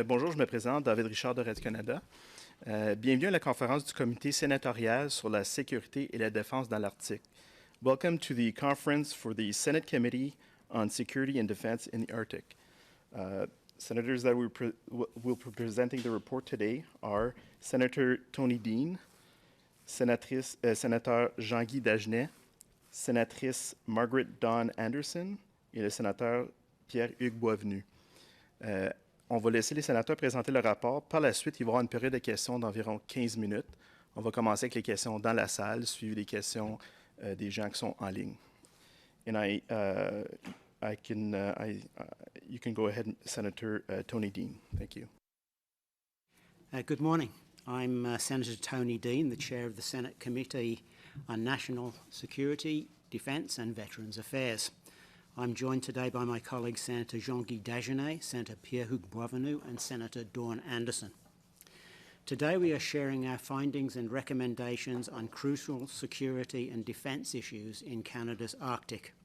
Bonjour, je me présente, David Richard de Radio-Canada. Bienvenue à la conférence du comité sénatorial sur la sécurité et la défense dans l'Arctique. Welcome to the conference for the Senate Committee on Security and Defense in the Arctic. Senators that will be presenting the report today are Senator Tony Dean, Sénateur Jean-Guy Dagenais, Sénatrice Margaret Dawn Anderson et le sénateur Pierre-Hugues Boisvenu. On va laisser les sénateurs présenter le rapport. Par la suite, il va y avoir une période de questions d'environ 15 minutes. On va commencer avec les questions dans la salle, suivi des questions des gens qui sont en ligne. And you can go ahead, Senator Tony Dean. Thank you. Good morning. I'm Senator Tony Dean, the chair of the Senate Committee on National Security, Defence and Veterans Affairs. I'm joined today by my colleagues Senator Jean-Guy Dagenais, Senator Pierre-Hugues Boisvenu and Senator Dawn Anderson. Today we are sharing our findings and recommendations on crucial security and defence issues in Canada's Arctic.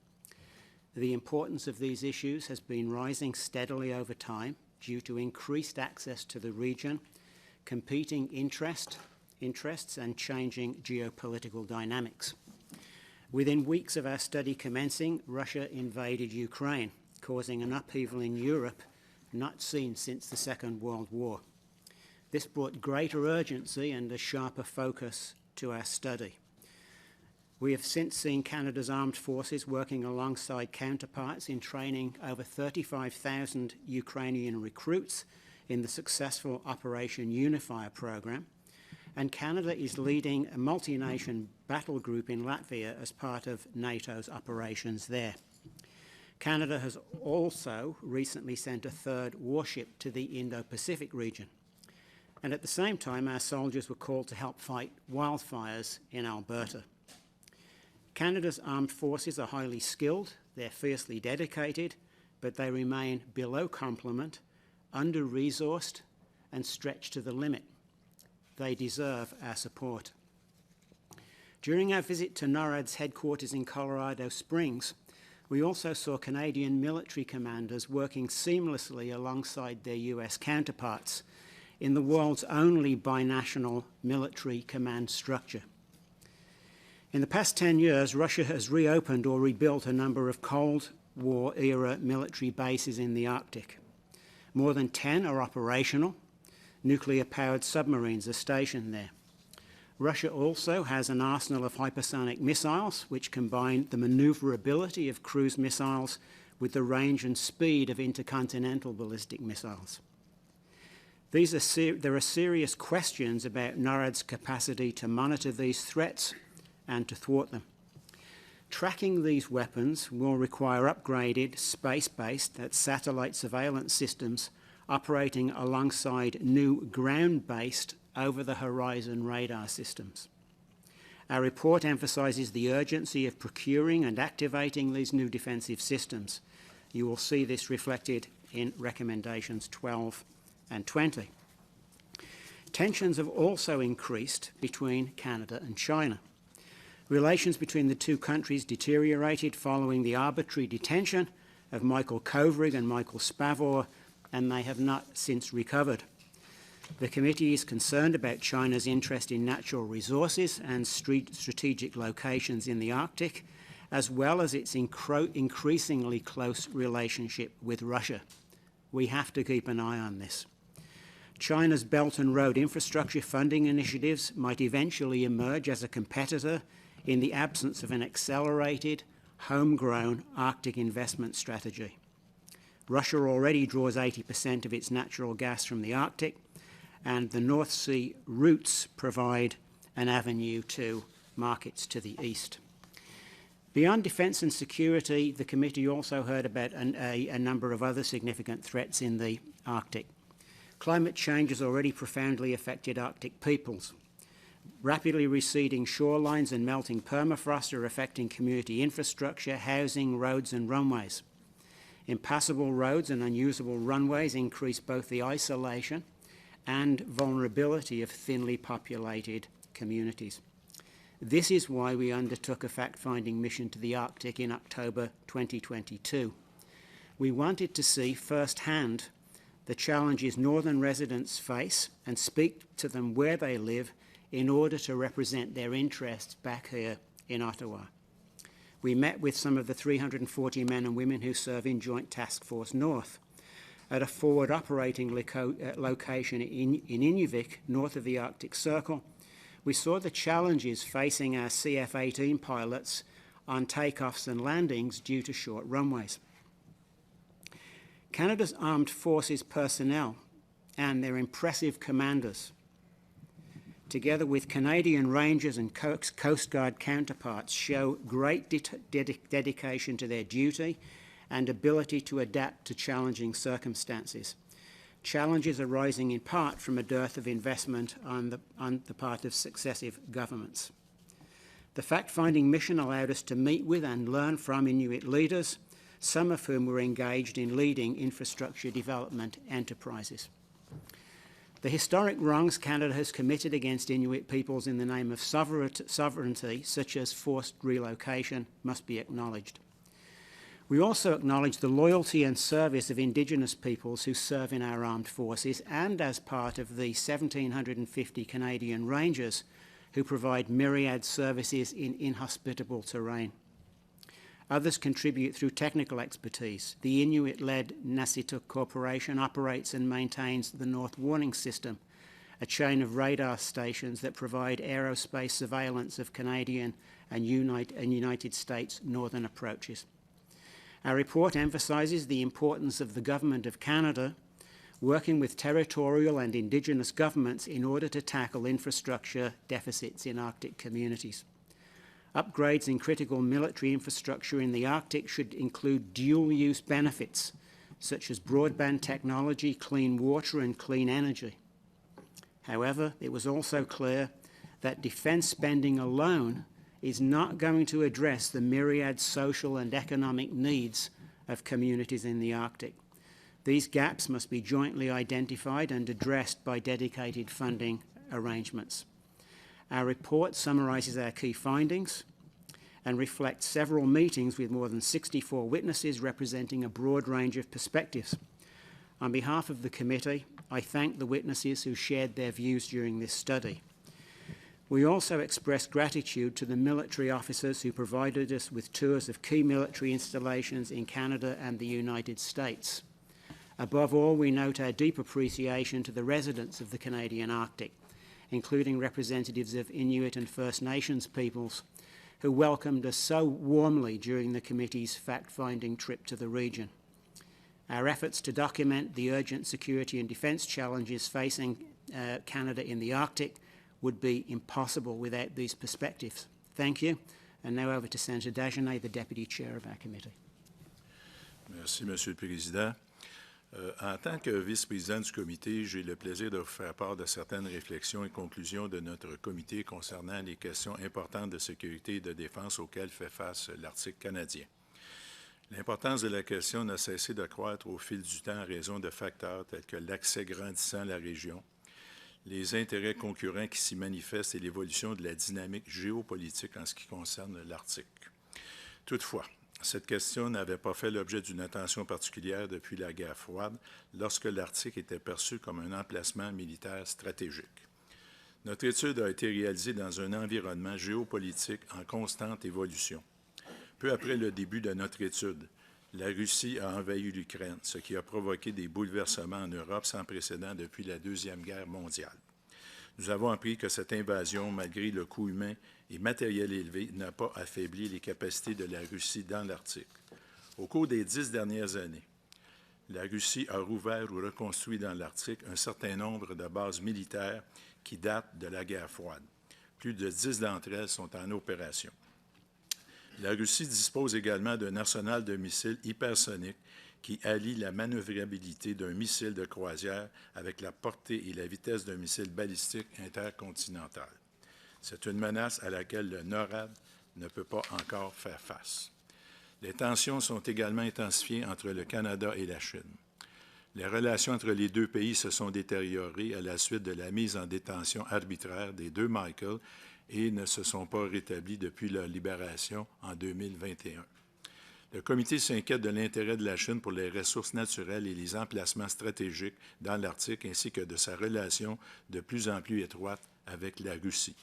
The importance of these issues has been rising steadily over time due to increased access to the region, competing interests and changing geopolitical dynamics. Within weeks of our study commencing, Russia invaded Ukraine, causing an upheaval in Europe not seen since the Second World War. This brought greater urgency and a sharper focus to our study. We have since seen Canada's armed forces working alongside counterparts in training over 35,000 Ukrainian recruits in the successful Operation Unifier program, and Canada is leading a multi-nation battle group in Latvia as part of NATO's operations there. Canada has also recently sent a third warship to the Indo-Pacific region. And at the same time, our soldiers were called to help fight wildfires in Alberta. Canada's armed forces are highly skilled, they're fiercely dedicated, but they remain below complement, under-resourced, and stretched to the limit. They deserve our support. During our visit to NORAD's headquarters in Colorado Springs, we also saw Canadian military commanders working seamlessly alongside their US counterparts in the world's only binational military command structure. In the past 10 years, Russia has reopened or rebuilt a number of Cold War-era military bases in the Arctic. More than 10 are operational. Nuclear-powered submarines are stationed there. Russia also has an arsenal of hypersonic missiles, which combine the maneuverability of cruise missiles with the range and speed of intercontinental ballistic missiles. There are serious questions about NORAD's capacity to monitor these threats and to thwart them. Tracking these weapons will require upgraded, space-based, satellite surveillance systems operating alongside new ground-based over-the-horizon radar systems. Our report emphasises the urgency of procuring and activating these new defensive systems. You will see this reflected in recommendations 12 and 20. Tensions have also increased between Canada and China. Relations between the two countries deteriorated following the arbitrary detention of Michael Kovrig and Michael Spavor, and they have not since recovered. The committee is concerned about China's interest in natural resources and strategic locations in the Arctic, as well as its increasingly close relationship with Russia. We have to keep an eye on this. China's Belt and Road infrastructure funding initiatives might eventually emerge as a competitor in the absence of an accelerated, homegrown Arctic investment strategy. Russia already draws 80% of its natural gas from the Arctic, and the North Sea routes provide an avenue to markets to the east. Beyond defence and security, the committee also heard about a number of other significant threats in the Arctic. Climate change has already profoundly affected Arctic peoples. Rapidly receding shorelines and melting permafrost are affecting community infrastructure, housing, roads and runways. Impassable roads and unusable runways increase both the isolation and vulnerability of thinly populated communities. This is why we undertook a fact-finding mission to the Arctic in October 2022. We wanted to see firsthand the challenges Northern residents face and speak to them where they live in order to represent their interests back here in Ottawa. We met with some of the 340 men and women who serve in Joint Task Force North at a forward operating location in Inuvik, north of the Arctic Circle. We saw the challenges facing our CF-18 pilots on takeoffs and landings due to short runways. Canada's Armed Forces personnel and their impressive commanders, together with Canadian Rangers and Coast Guard counterparts, show great dedication to their duty and ability to adapt to challenging circumstances. Challenges arising in part from a dearth of investment on the part of successive governments. The fact-finding mission allowed us to meet with and learn from Inuit leaders, some of whom were engaged in leading infrastructure development enterprises. The historic wrongs Canada has committed against Inuit peoples in the name of sovereignty, such as forced relocation, must be acknowledged. We also acknowledge the loyalty and service of Indigenous peoples who serve in our armed forces and as part of the 1,750 Canadian Rangers who provide myriad services in inhospitable terrain. Others contribute through technical expertise. The Inuit-led Nasituk Corporation operates and maintains the North Warning System, a chain of radar stations that provide aerospace surveillance of Canadian and United States northern approaches. Our report emphasises the importance of the Government of Canada working with territorial and Indigenous governments in order to tackle infrastructure deficits in Arctic communities. Upgrades in critical military infrastructure in the Arctic should include dual-use benefits, such as broadband technology, clean water and clean energy. However, it was also clear that defence spending alone is not going to address the myriad social and economic needs of communities in the Arctic. These gaps must be jointly identified and addressed by dedicated funding arrangements. Our report summarises our key findings and reflects several meetings with more than 64 witnesses representing a broad range of perspectives. On behalf of the committee, I thank the witnesses who shared their views during this study. We also express gratitude to the military officers who provided us with tours of key military installations in Canada and the United States. Above all, we note our deep appreciation to the residents of the Canadian Arctic, including representatives of Inuit and First Nations peoples, who welcomed us so warmly during the committee's fact-finding trip to the region. Our efforts to document the urgent security and defence challenges facing Canada in the Arctic would be impossible without these perspectives. Thank you. And now over to Senator Dagenais, the Deputy Chair of our committee. Merci, Monsieur le Président. En tant que vice-président du comité, j'ai le plaisir de vous faire part de certaines réflexions et conclusions de notre comité concernant les questions importantes de sécurité et de défense auxquelles fait face l'Arctique canadien. L'importance de la question n'a cessé de croître au fil du temps en raison de facteurs tels que l'accès grandissant à la région, les intérêts concurrents qui s'y manifestent et l'évolution de la dynamique géopolitique en ce qui concerne l'Arctique. Toutefois, cette question n'avait pas fait l'objet d'une attention particulière depuis la guerre froide, lorsque l'Arctique était perçu comme un emplacement militaire stratégique. Notre étude a été réalisée dans un environnement géopolitique en constante évolution. Peu après le début de notre étude, la Russie a envahi l'Ukraine, ce qui a provoqué des bouleversements en Europe sans précédent depuis la Deuxième Guerre mondiale. Nous avons appris que cette invasion, malgré le coût humain et matériel élevé, n'a pas affaibli les capacités de la Russie dans l'Arctique. Au cours des 10 dernières années, la Russie a rouvert ou reconstruit dans l'Arctique un certain nombre de bases militaires qui datent de la guerre froide. Plus de 10 d'entre elles sont en opération. La Russie dispose également d'un arsenal de missiles hypersoniques qui allie la manœuvrabilité d'un missile de croisière avec la portée et la vitesse d'un missile balistique intercontinental. C'est une menace à laquelle le NORAD ne peut pas encore faire face. Les tensions sont également intensifiées entre le Canada et la Chine. Les relations entre les deux pays se sont détériorées à la suite de la mise en détention arbitraire des deux Michael et ne se sont pas rétablies depuis leur libération en 2021. Le comité s'inquiète de l'intérêt de la Chine pour les ressources naturelles et les emplacements stratégiques dans l'Arctique, ainsi que de sa relation de plus en plus étroite avec la Russie.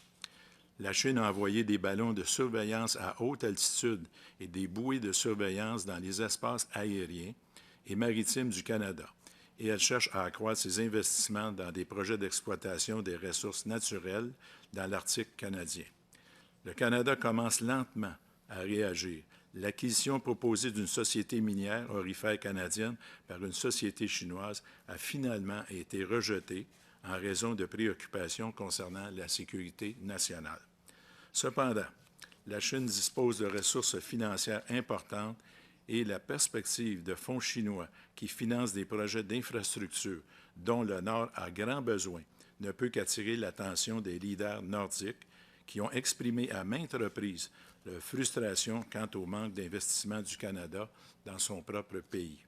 La Chine a envoyé des ballons de surveillance à haute altitude et des bouées de surveillance dans les espaces aériens et maritimes du Canada, et elle cherche à accroître ses investissements dans des projets d'exploitation des ressources naturelles dans l'Arctique canadien. Le Canada commence lentement à réagir. L'acquisition proposée d'une société minière aurifère canadienne par une société chinoise a finalement été rejetée en raison de préoccupations concernant la sécurité nationale. Cependant, la Chine dispose de ressources financières importantes et la perspective de fonds chinois qui financent des projets d'infrastructure dont le Nord a grand besoin ne peut qu'attirer l'attention des leaders nordiques qui ont exprimé à maintes reprises leur frustration quant au manque d'investissement du Canada dans son propre pays.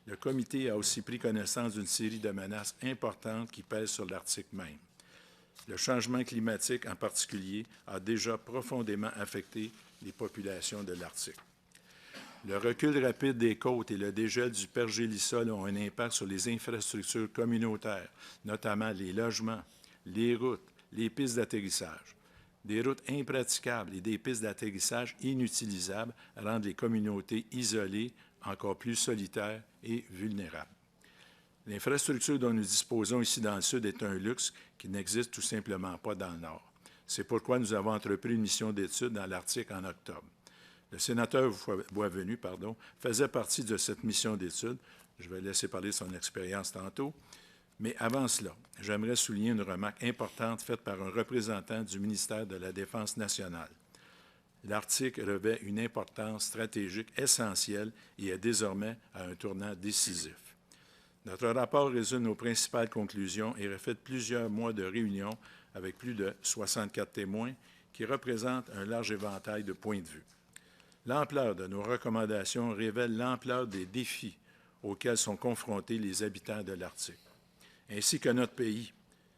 Le comité a aussi pris connaissance d'une série de menaces importantes qui pèsent sur l'Arctique même. Le changement climatique, en particulier, a déjà profondément affecté les populations de l'Arctique. Le recul rapide des côtes et le dégel du pergélisol ont un impact sur les infrastructures communautaires, notamment les logements, les routes, les pistes d'atterrissage. Des routes impraticables et des pistes d'atterrissage inutilisables rendent les communautés isolées, encore plus solitaires et vulnérables. L'infrastructure dont nous disposons ici dans le Sud est un luxe qui n'existe tout simplement pas dans le Nord. C'est pourquoi nous avons entrepris une mission d'études dans l'Arctique en octobre. Le sénateur Boisvenu faisait partie de cette mission d'études. Je vais laisser parler de son expérience tantôt. Mais avant cela, j'aimerais souligner une remarque importante faite par un représentant du ministère de la Défense nationale. L'Arctique revêt une importance stratégique essentielle et est désormais à un tournant décisif. Notre rapport résume nos principales conclusions et reflète plusieurs mois de réunions avec plus de 64 témoins qui représentent un large éventail de points de vue. L'ampleur de nos recommandations révèle l'ampleur des défis auxquels sont confrontés les habitants de l'Arctique, ainsi que notre pays,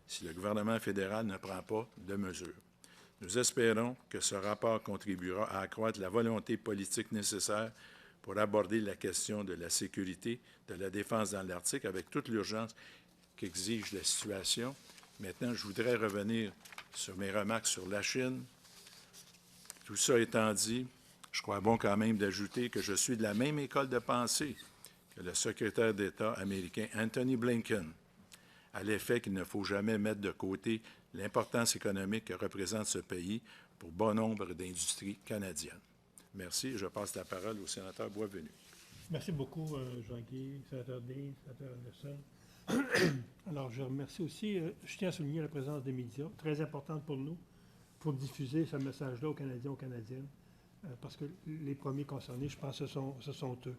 si le gouvernement fédéral ne prend pas de mesures. Nous espérons que ce rapport contribuera à accroître la volonté politique nécessaire pour aborder la question de la sécurité, de la défense dans l'Arctique avec toute l'urgence qu'exige la situation. Maintenant, je voudrais revenir sur mes remarques sur la Chine. Tout ça étant dit, je crois bon quand même d'ajouter que je suis de la même école de pensée que le secrétaire d'État américain Anthony Blinken, à l'effet qu'il ne faut jamais mettre de côté l'importance économique que représente ce pays pour bon nombre d'industries canadiennes. Merci. Je passe la parole au sénateur Boisvenu. Merci beaucoup, Jean-Guy, sénateur Dean, sénateur Anderson. Alors, je remercie aussi, je tiens à souligner la présence des médias, très importante pour nous, pour diffuser ce message-là aux Canadiens, aux Canadiennes, parce que les premiers concernés, je pense, ce sont eux.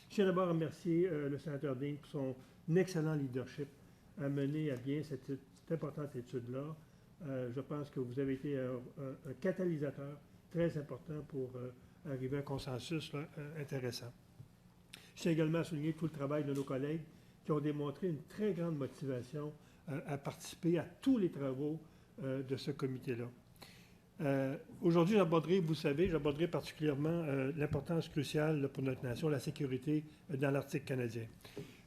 Je tiens d'abord à remercier le sénateur Dean pour son excellent leadership à mener à bien cette importante étude-là. Je pense que vous avez été un catalyseur très important pour arriver à un consensus là, intéressant. Je tiens également à souligner tout le travail de nos collègues qui ont démontré une très grande motivation à participer à tous les travaux de ce comité-là. Aujourd'hui, vous savez, j'aborderai particulièrement l'importance cruciale là, pour notre nation, la sécurité dans l'Arctique canadien.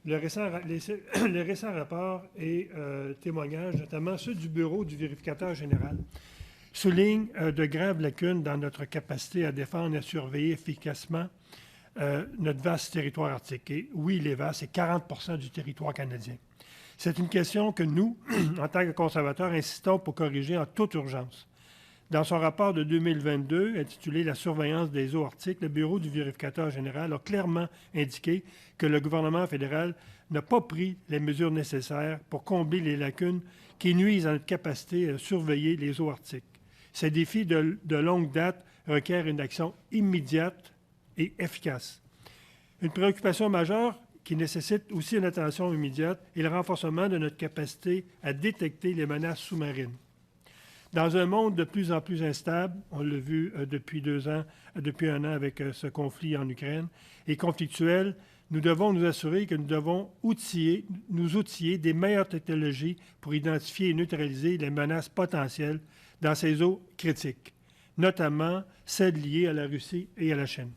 Les récents rapports et témoignages, notamment ceux du Bureau du vérificateur général, soulignent de graves lacunes dans notre capacité à défendre et à surveiller efficacement notre vaste territoire arctique. Et oui, il est vaste, c'est 40 du territoire canadien. C'est une question que nous, en tant que conservateurs, insistons pour corriger en toute urgence. Dans son rapport de 2022, intitulé « La surveillance des eaux arctiques », le Bureau du vérificateur général a clairement indiqué que le gouvernement fédéral n'a pas pris les mesures nécessaires pour combler les lacunes qui nuisent à notre capacité à surveiller les eaux arctiques. Ces défis de longue date requièrent une action immédiate et efficace. Une préoccupation majeure qui nécessite aussi une attention immédiate est le renforcement de notre capacité à détecter les menaces sous-marines. Dans un monde de plus en plus instable, on l'a vu depuis un an avec ce conflit en Ukraine, et conflictuel, nous devons nous assurer que nous devons nous outiller des meilleures technologies pour identifier et neutraliser les menaces potentielles dans ces eaux critiques, notamment celles liées à la Russie et à la Chine.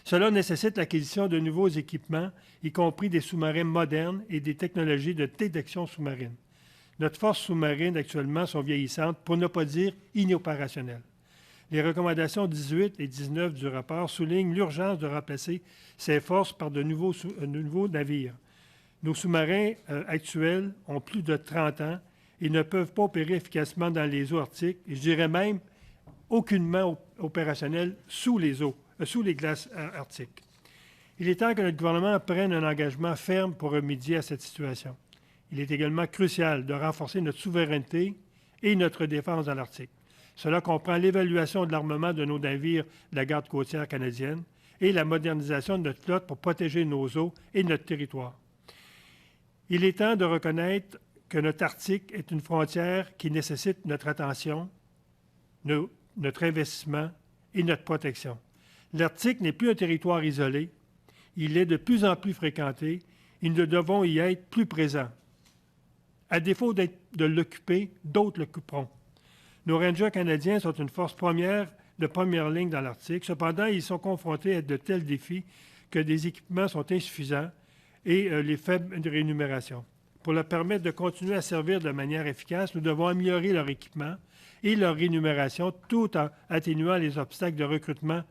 Cela nécessite l'acquisition de nouveaux équipements, y compris des sous-marins modernes et des technologies de détection sous-marine. Notre force sous-marine actuellement sont vieillissantes, pour ne pas dire inopérationnelles. Les recommandations 18 et 19 du rapport soulignent l'urgence de remplacer ces forces par de nouveaux navires. Nos sous-marins actuels ont plus de 30 ans et ne peuvent pas opérer efficacement dans les eaux arctiques, et je dirais même aucunement opérationnels sous les glaces arctiques. Il est temps que notre gouvernement prenne un engagement ferme pour remédier à cette situation. Il est également crucial de renforcer notre souveraineté et notre défense dans l'Arctique. Cela comprend l'évaluation de l'armement de nos navires de la garde côtière canadienne et la modernisation de notre flotte pour protéger nos eaux et notre territoire. Il est temps de reconnaître que notre Arctique est une frontière qui nécessite notre attention, notre investissement et notre protection. L'Arctique n'est plus un territoire isolé. Il est de plus en plus fréquenté et nous devons y être plus présents. À défaut de l'occuper, d'autres l'occuperont. Nos rangers canadiens sont une force de première ligne dans l'Arctique. Cependant, ils sont confrontés à de tels défis que des équipements sont insuffisants et les faibles rémunérations. Pour leur permettre de continuer à servir de manière efficace, nous devons améliorer leur équipement et leur rémunération tout en atténuant les obstacles de recrutement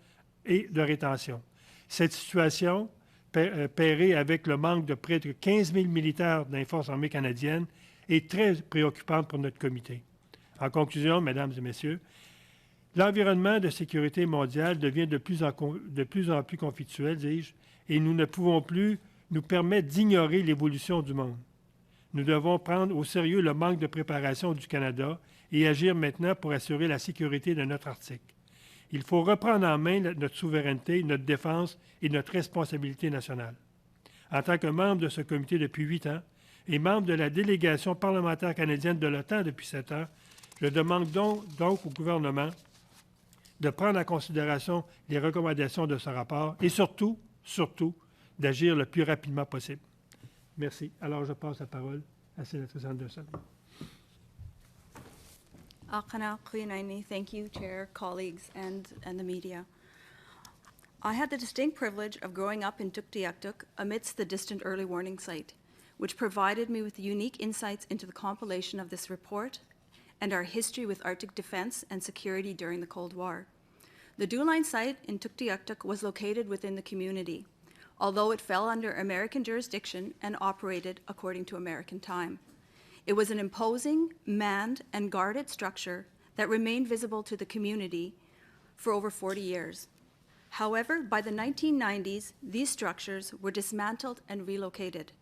et de rétention. Cette situation, pairée avec le manque de près de 15 000 militaires dans les forces armées canadiennes, est très préoccupante pour notre comité. En conclusion, Mesdames et Messieurs, l'environnement de sécurité mondiale devient de plus en plus conflictuel, dis-je, et nous ne pouvons plus nous permettre d'ignorer l'évolution du monde. Nous devons prendre au sérieux le manque de préparation du Canada et agir maintenant pour assurer la sécurité de notre Arctique. Il faut reprendre en main notre souveraineté, notre défense et notre responsabilité nationale. En tant que membre de ce comité depuis 8 ans et membre de la délégation parlementaire canadienne de l'OTAN depuis 7 ans, je demande donc au gouvernement de prendre en considération les recommandations de ce rapport et surtout, d'agir le plus rapidement possible. Merci. Alors, je passe la parole à la sénatrice Anderson. Thank you, Chair, colleagues, and the media. I had the distinct privilege of growing up in Tuktoyaktuk amidst the distant early warning site, which provided me with unique insights into the compilation of this report and our history with Arctic defense and security during the Cold War. The Duline site in Tuktoyaktuk was located within the community, although it fell under American jurisdiction and operated according to American time. It was an imposing, manned, and guarded structure that remained visible to the community for over 40 years. However, by the 1990s, these structures were dismantled and relocated.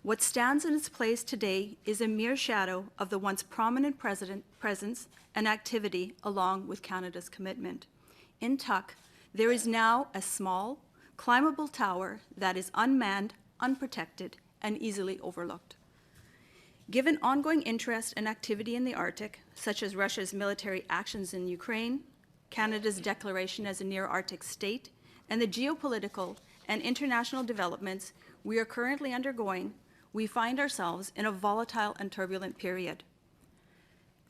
What stands in its place today is a mere shadow of the once prominent presence and activity along with Canada's commitment. In Tuk, there is now a small, climbable tower that is unmanned, unprotected, and easily overlooked. Given ongoing interest and activity in the Arctic, such as Russia's military actions in Ukraine, Canada's declaration as a near-Arctic state, and the geopolitical and international developments we are currently undergoing, we find ourselves in a volatile and turbulent period.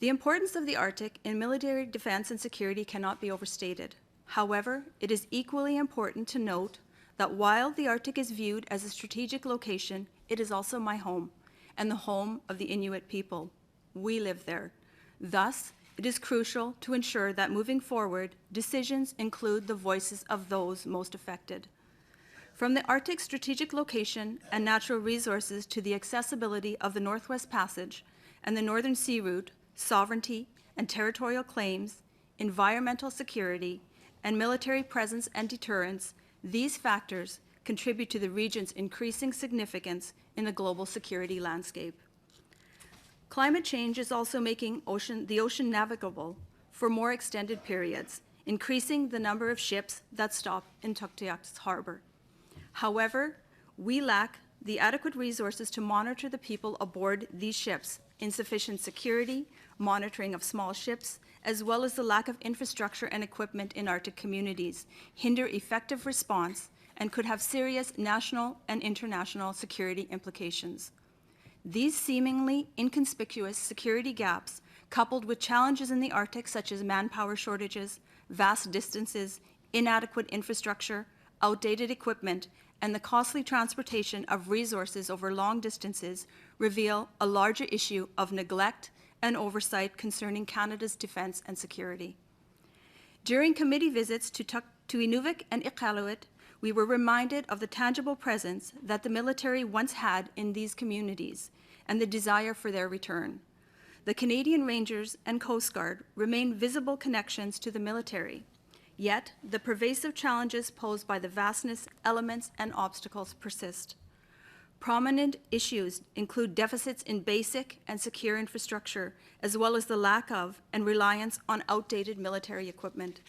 The importance of the Arctic in military defense and security cannot be overstated. However, it is equally important to note that while the Arctic is viewed as a strategic location, it is also my home and the home of the Inuit people. We live there. Thus, it is crucial to ensure that moving forward, decisions include the voices of those most affected. From the Arctic strategic location and natural resources to the accessibility of the Northwest Passage and the Northern Sea Route, sovereignty and territorial claims, environmental security, and military presence and deterrence, these factors contribute to the region's increasing significance in the global security landscape. Climate change is also making the ocean navigable for more extended periods, increasing the number of ships that stop in Tuktoyaktuk's harbor. However, we lack the adequate resources to monitor the people aboard these ships, insufficient security, monitoring of small ships, as well as the lack of infrastructure and equipment in Arctic communities, hinder effective response and could have serious national and international security implications. These seemingly inconspicuous security gaps, coupled with challenges in the Arctic such as manpower shortages, vast distances, inadequate infrastructure, outdated equipment, and the costly transportation of resources over long distances reveal a larger issue of neglect and oversight concerning Canada's defence and security. During committee visits to Inuvik and Iqaluit, we were reminded of the tangible presence that the military once had in these communities and the desire for their return. The Canadian Rangers and Coast Guard remain visible connections to the military, yet the pervasive challenges posed by the vastness, elements, and obstacles persist. Prominent issues include deficits in basic and secure infrastructure, as well as the lack of and reliance on outdated military equipment.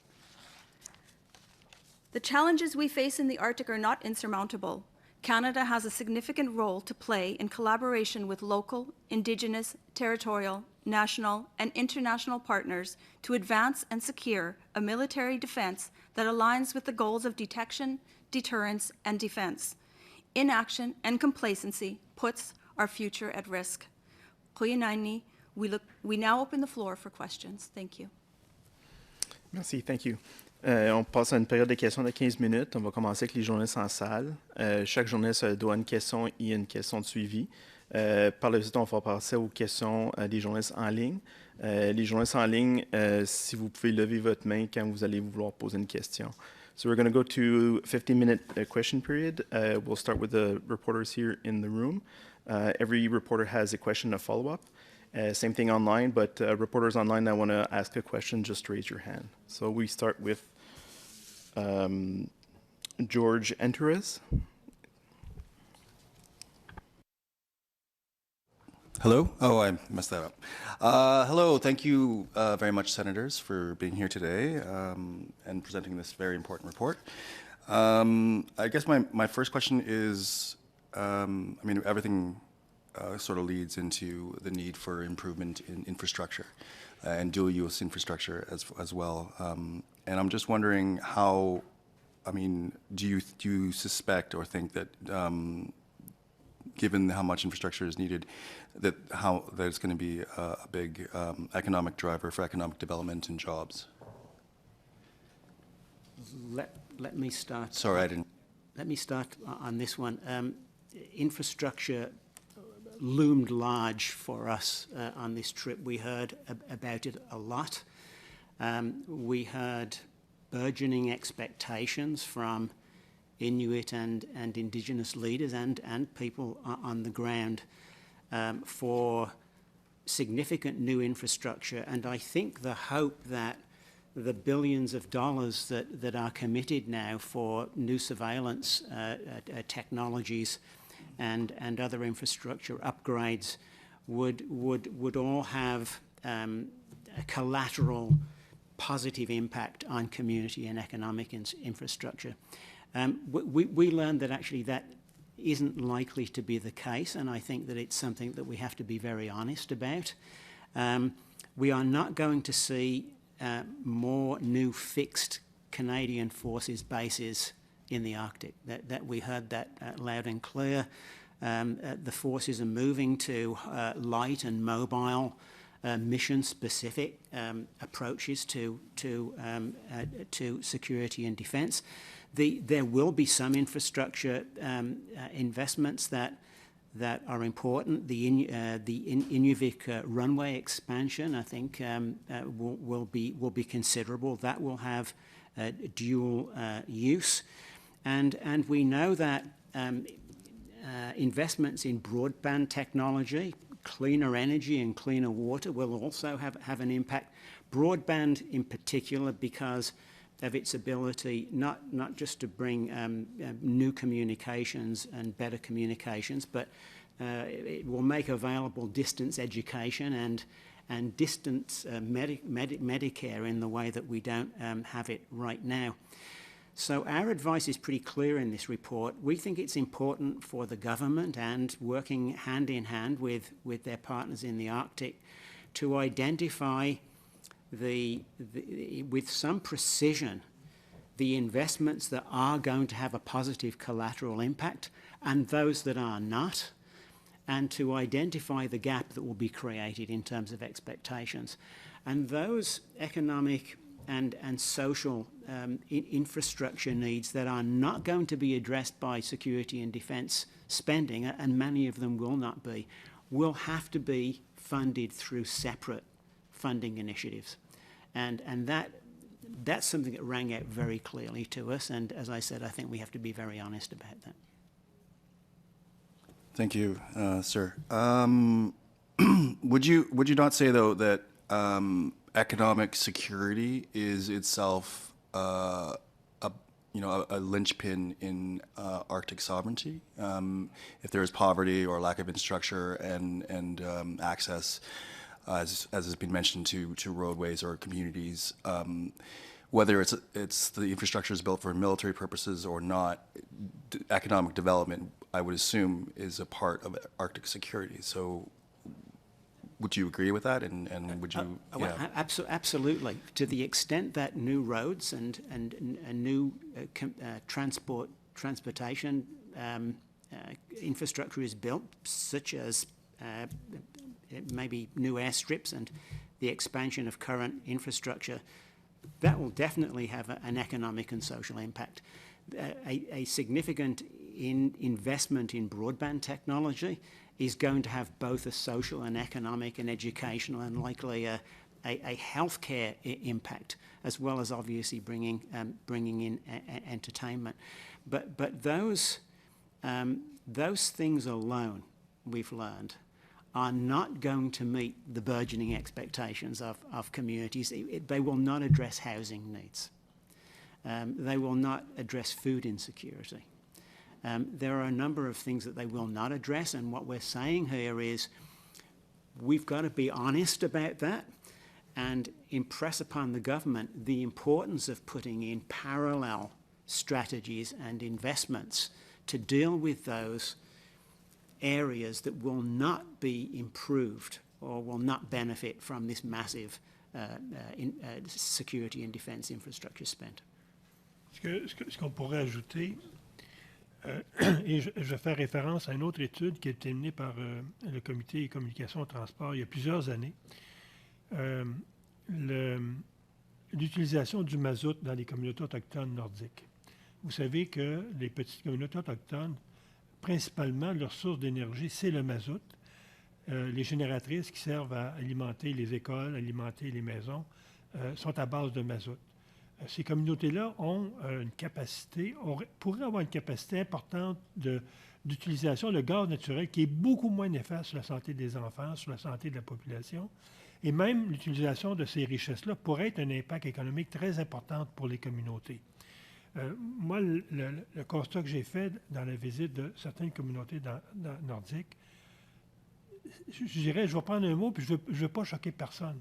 The challenges we face in the Arctic are not insurmountable. Canada has a significant role to play in collaboration with local, Indigenous, territorial, national, and international partners to advance and secure a military defence that aligns with the goals of detection, deterrence, and defence. Inaction and complacency puts our future at risk. We now open the floor for questions. Thank you. Merci, thank you. On passe à une période de questions de 15 minutes. On va commencer avec les journalistes en salle. Chaque journaliste doit une question et une question de suivi. Par la suite, on va passer aux questions des journalistes en ligne. Les journalistes en ligne, si vous pouvez lever votre main quand vous allez vouloir poser une question. So we're going to go to 15-minute question period. We'll start with the reporters here in the room. Every reporter has a question to follow up. Same thing online, but reporters online that want to ask a question, just raise your hand. So we start with George Enteres. Hello? Oh, I messed that up. Hello, thank you very much, Senators, for being here today and presenting this very important report. I guess my first question is, I mean, everything sort of leads into the need for improvement in infrastructure and dual-use infrastructure as well. And I'm just wondering how, I mean, do you suspect or think that given how much infrastructure is needed, that it's going to be a big economic driver for economic development and jobs? Let me start. Sorry, I didn't. Let me start on this one. Infrastructure loomed large for us on this trip. We heard about it a lot. We heard burgeoning expectations from Inuit and Indigenous leaders and people on the ground for significant new infrastructure. And I think the hope that the billions of dollars that are committed now for new surveillance technologies and other infrastructure upgrades would all have a collateral positive impact on community and economic infrastructure. We learned that actually that isn't likely to be the case, and I think that it's something that we have to be very honest about. We are not going to see more new fixed Canadian Forces bases in the Arctic. That we heard that loud and clear. The forces are moving to light and mobile mission-specific approaches to security and defence. There will be some infrastructure investments that are important. The Inuvik runway expansion, I think, will be considerable. That will have dual use, and we know that investments in broadband technology, cleaner energy and cleaner water will also have an impact. Broadband in particular because of its ability not just to bring new communications and better communications, but it will make available distance education and distance Medicare in the way that we don't have it right now. So our advice is pretty clear in this report. We think it's important for the government and working hand in hand with their partners in the Arctic to identify with some precision the investments that are going to have a positive collateral impact and those that are not, and to identify the gap that will be created in terms of expectations. And those economic and social infrastructure needs that are not going to be addressed by security and defence spending, and many of them will not be, will have to be funded through separate funding initiatives. And that's something that rang out very clearly to us, and as I said, I think we have to be very honest about that. Thank you, sir. Would you not say, though, that economic security is itself a linchpin in Arctic sovereignty? If there is poverty or lack of infrastructure and access, as has been mentioned, to roadways or communities, whether it's the infrastructure is built for military purposes or not, economic development, I would assume, is a part of Arctic security. So would you agree with that? And would you? Well, absolutely. To the extent that new roads and new transportation infrastructure is built, such as maybe new airstrips and the expansion of current infrastructure, that will definitely have an economic and social impact. A significant investment in broadband technology is going to have both a social and economic and educational and likely a healthcare impact, as well as obviously bringing in entertainment. But those things alone, we've learned, are not going to meet the burgeoning expectations of communities. They will not address housing needs. They will not address food insecurity. There are a number of things that they will not address, and what we're saying here is we've got to be honest about that and impress upon the government the importance of putting in parallel strategies and investments to deal with those areas that will not be improved or will not benefit from this massive security and defence infrastructure spent. Ce qu'on pourrait ajouter, et je vais faire référence à une autre étude qui a été menée par le Comité communication et transport il y a plusieurs années. L'utilisation du mazout dans les communautés autochtones nordiques. Vous savez que les petites communautés autochtones, principalement, leur source d'énergie, c'est le mazout. Les génératrices qui servent à alimenter les écoles, alimenter les maisons, sont à base de mazout. Ces communautés-là ont une capacité, pourraient avoir une capacité importante d'utilisation de gaz naturel qui est beaucoup moins néfaste sur la santé des enfants, sur la santé de la population. Et même l'utilisation de ces richesses-là pourrait être un impact économique très important pour les communautés. Moi, le constat que j'ai fait dans la visite de certaines communautés nordiques, je dirais, je vais prendre un mot, puis je ne veux pas choquer personne.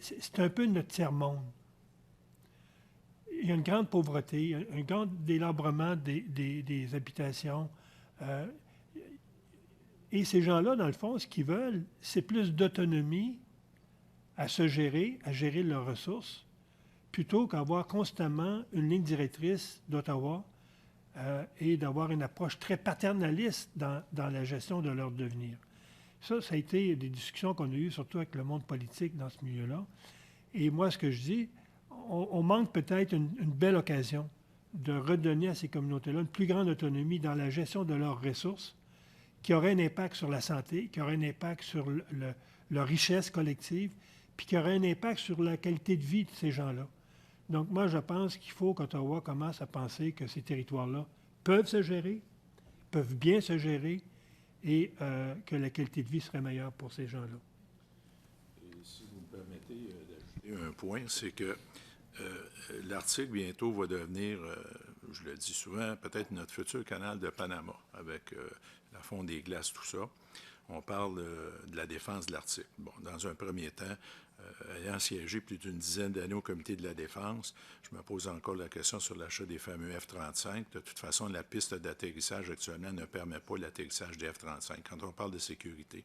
C'est un peu notre tiers-monde. Il y a une grande pauvreté, un grand délabrement des habitations. Et ces gens-là, dans le fond, ce qu'ils veulent, c'est plus d'autonomie à se gérer, à gérer leurs ressources, plutôt qu'avoir constamment une ligne directrice d'Ottawa et d'avoir une approche très paternaliste dans la gestion de leur devenir. Ça a été des discussions qu'on a eues, surtout avec le monde politique dans ce milieu-là. Et moi, ce que je dis, on manque peut-être une belle occasion de redonner à ces communautés-là une plus grande autonomie dans la gestion de leurs ressources, qui aurait un impact sur la santé, qui aurait un impact sur leur richesse collective, puis qui aurait un impact sur la qualité de vie de ces gens-là. Donc moi, je pense qu'il faut qu'Ottawa commence à penser que ces territoires-là peuvent se gérer, peuvent bien se gérer, et que la qualité de vie serait meilleure pour ces gens-là. Et si vous me permettez d'ajouter un point, c'est que l'Arctique, bientôt, va devenir, je le dis souvent, peut-être notre futur canal de Panama, avec la fonte des glaces, tout ça. On parle de la défense de l'Arctique. Bon, dans un premier temps, ayant siégé plus d'une dizaine d'années au Comité de la défense, je me pose encore la question sur l'achat des fameux F-35. De toute façon, la piste d'atterrissage actuellement ne permet pas l'atterrissage des F-35 quand on parle de sécurité.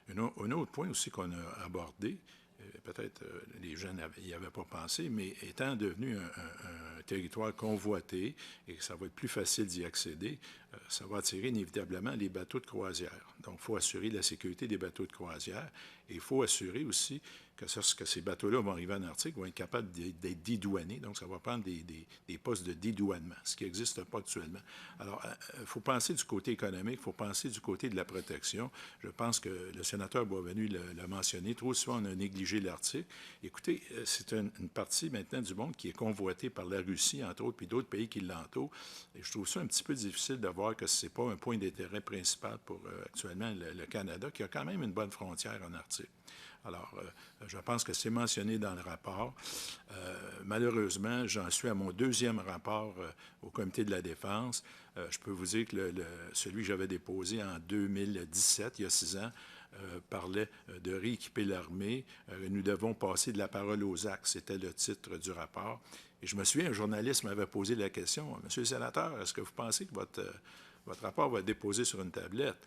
Un autre point aussi qu'on a abordé, peut-être les gens n'y avaient pas pensé, mais étant devenu un territoire convoité et que ça va être plus facile d'y accéder, ça va attirer inévitablement les bateaux de croisière. Donc, il faut assurer la sécurité des bateaux de croisière et il faut assurer aussi que ces bateaux-là vont arriver en Arctique, vont être capables d'être dédouanés. Donc, ça va prendre des postes de dédouanement, ce qui n'existe pas actuellement. Alors, il faut penser du côté économique, il faut penser du côté de la protection. Je pense que le sénateur Boisvenu l'a mentionné. Trop souvent, on a négligé l'Arctique. Écoutez, c'est une partie maintenant du monde qui est convoitée par la Russie, entre autres, puis d'autres pays qui l'entourent. Et je trouve ça un petit peu difficile de voir que ce n'est pas un point d'intérêt principal pour actuellement le Canada, qui a quand même une bonne frontière en Arctique. Alors, je pense que c'est mentionné dans le rapport. Malheureusement, j'en suis à mon deuxième rapport au Comité de la défense. Je peux vous dire que celui que j'avais déposé en 2017, il y a 6 ans, parlait de rééquiper l'armée. Nous devons passer de la parole aux actes. C'était le titre du rapport. Et je me souviens, un journaliste m'avait posé la question, « Monsieur le sénateur, est-ce que vous pensez que votre rapport va être déposé sur une tablette? »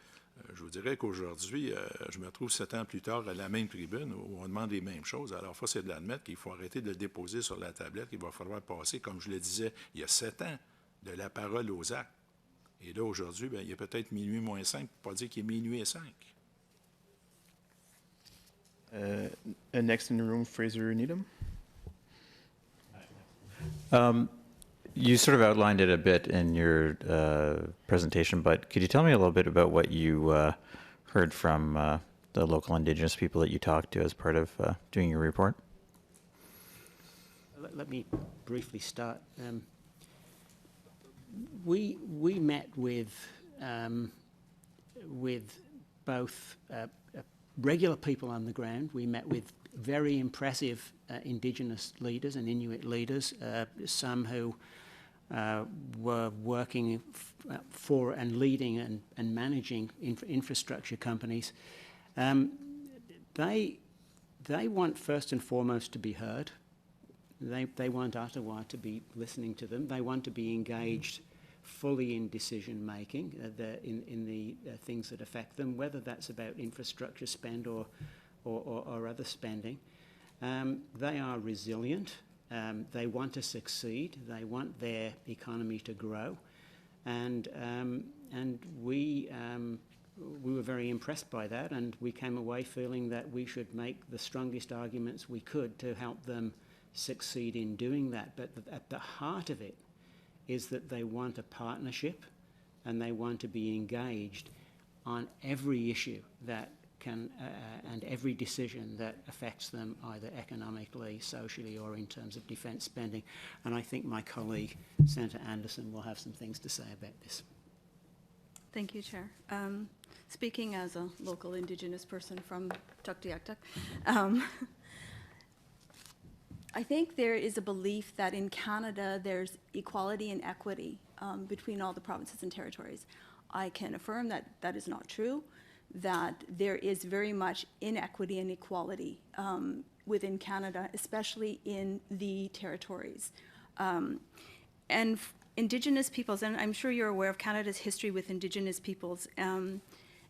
Je vous dirais qu'aujourd'hui, je me trouve 7 ans plus tard à la même tribune où on demande les mêmes choses. Alors, force est de l'admettre qu'il faut arrêter de le déposer sur la tablette, qu'il va falloir passer, comme je le disais, il y a 7 ans, de la parole aux actes. Et là, aujourd'hui, il y a peut-être minuit moins 5, pour ne pas dire qu'il est minuit et 5. Next in the room, Fraser Needham. You sort of outlined it a bit in your presentation, but could you tell me a little bit about what you heard from the local Indigenous people that you talked to as part of doing your report? Let me briefly start. We met with both regular people on the ground. We met with very impressive Indigenous leaders and Inuit leaders, some who were working for and leading and managing infrastructure companies. They want first and foremost to be heard. They want Ottawa to be listening to them. They want to be engaged fully in decision making in the things that affect them, whether that's about infrastructure spend or other spending. They are resilient. They want to succeed. They want their economy to grow, and we were very impressed by that, and we came away feeling that we should make the strongest arguments we could to help them succeed in doing that. But at the heart of it is that they want a partnership, and they want to be engaged on every issue that can and every decision that affects them either economically, socially, or in terms of defence spending. And I think my colleague, Senator Anderson, will have some things to say about this. Thank you, Chair. Speaking as a local Indigenous person from Tuktoyaktuk, I think there is a belief that in Canada there's equality and equity between all the provinces and territories. I can affirm that that is not true, that there is very much inequity and equality within Canada, especially in the territories. And Indigenous peoples, and I'm sure you're aware of Canada's history with Indigenous peoples,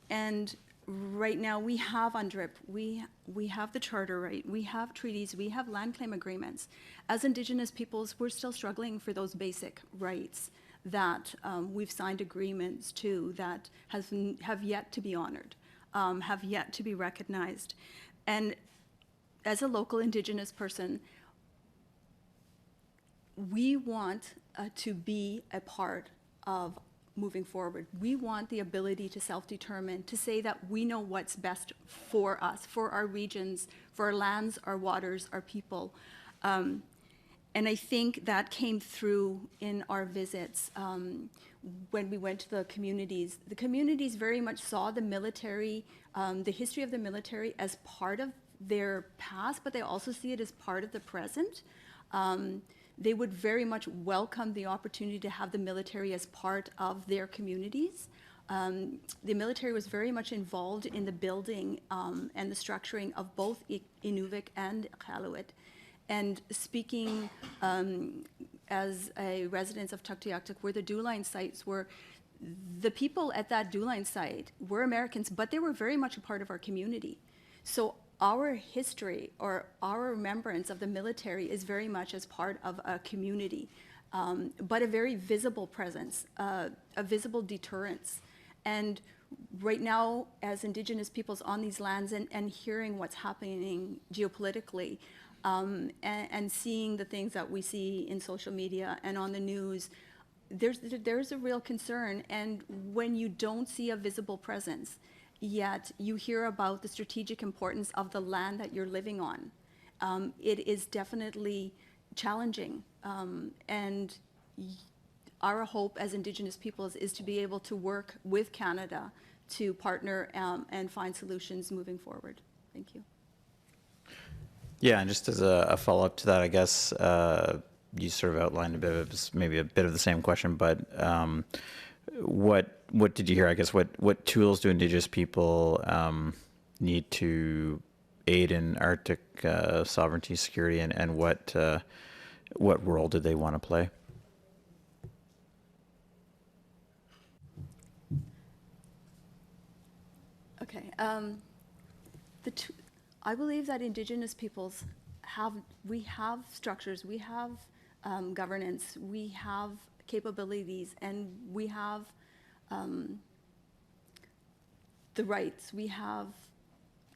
and right now we have UNDRIP, we have the Charter, right? We have treaties, we have land claim agreements. As Indigenous peoples, we're still struggling for those basic rights that we've signed agreements to that have yet to be honored, have yet to be recognized. And as a local Indigenous person, we want to be a part of moving forward. We want the ability to self-determine, to say that we know what's best for us, for our regions, for our lands, our waters, our people. And I think that came through in our visits when we went to the communities. The communities very much saw the military, the history of the military as part of their past, but they also see it as part of the present. They would very much welcome the opportunity to have the military as part of their communities. The military was very much involved in the building and the structuring of both Inuvik and Iqaluit. And speaking as a resident of Tuktoyaktuk, where the DEW-line sites were, the people at that DEW-line site were Americans, but they were very much a part of our community. So our history or our remembrance of the military is very much as part of a community, but a very visible presence, a visible deterrence. And right now, as Indigenous peoples on these lands and hearing what's happening geopolitically, and seeing the things that we see in social media and on the news, there's a real concern. And when you don't see a visible presence, yet you hear about the strategic importance of the land that you're living on, it is definitely challenging. And our hope as Indigenous peoples is to be able to work with Canada to partner and find solutions moving forward. Thank you. Yeah, and just as a follow-up to that, I guess you sort of outlined a bit of maybe a bit of the same question, but what did you hear? I guess what tools do Indigenous people need to aid in Arctic sovereignty, security, and what role do they want to play? Okay. I believe that Indigenous peoples have structures, we have governance, we have capabilities, and we have the rights, we have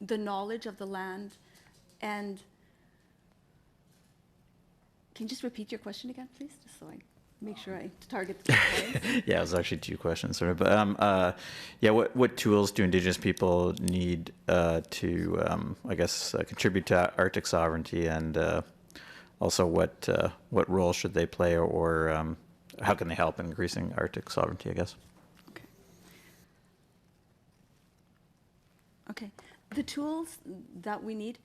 the knowledge of the land. And can you just repeat your question again, please, just so I make sure I target the point? Yeah, it was actually two questions, sorry. But yeah, what tools do Indigenous people need to, I guess, contribute to Arctic sovereignty, and also what role should they play, or how can they help in increasing Arctic sovereignty, I guess? Okay. The tools that we need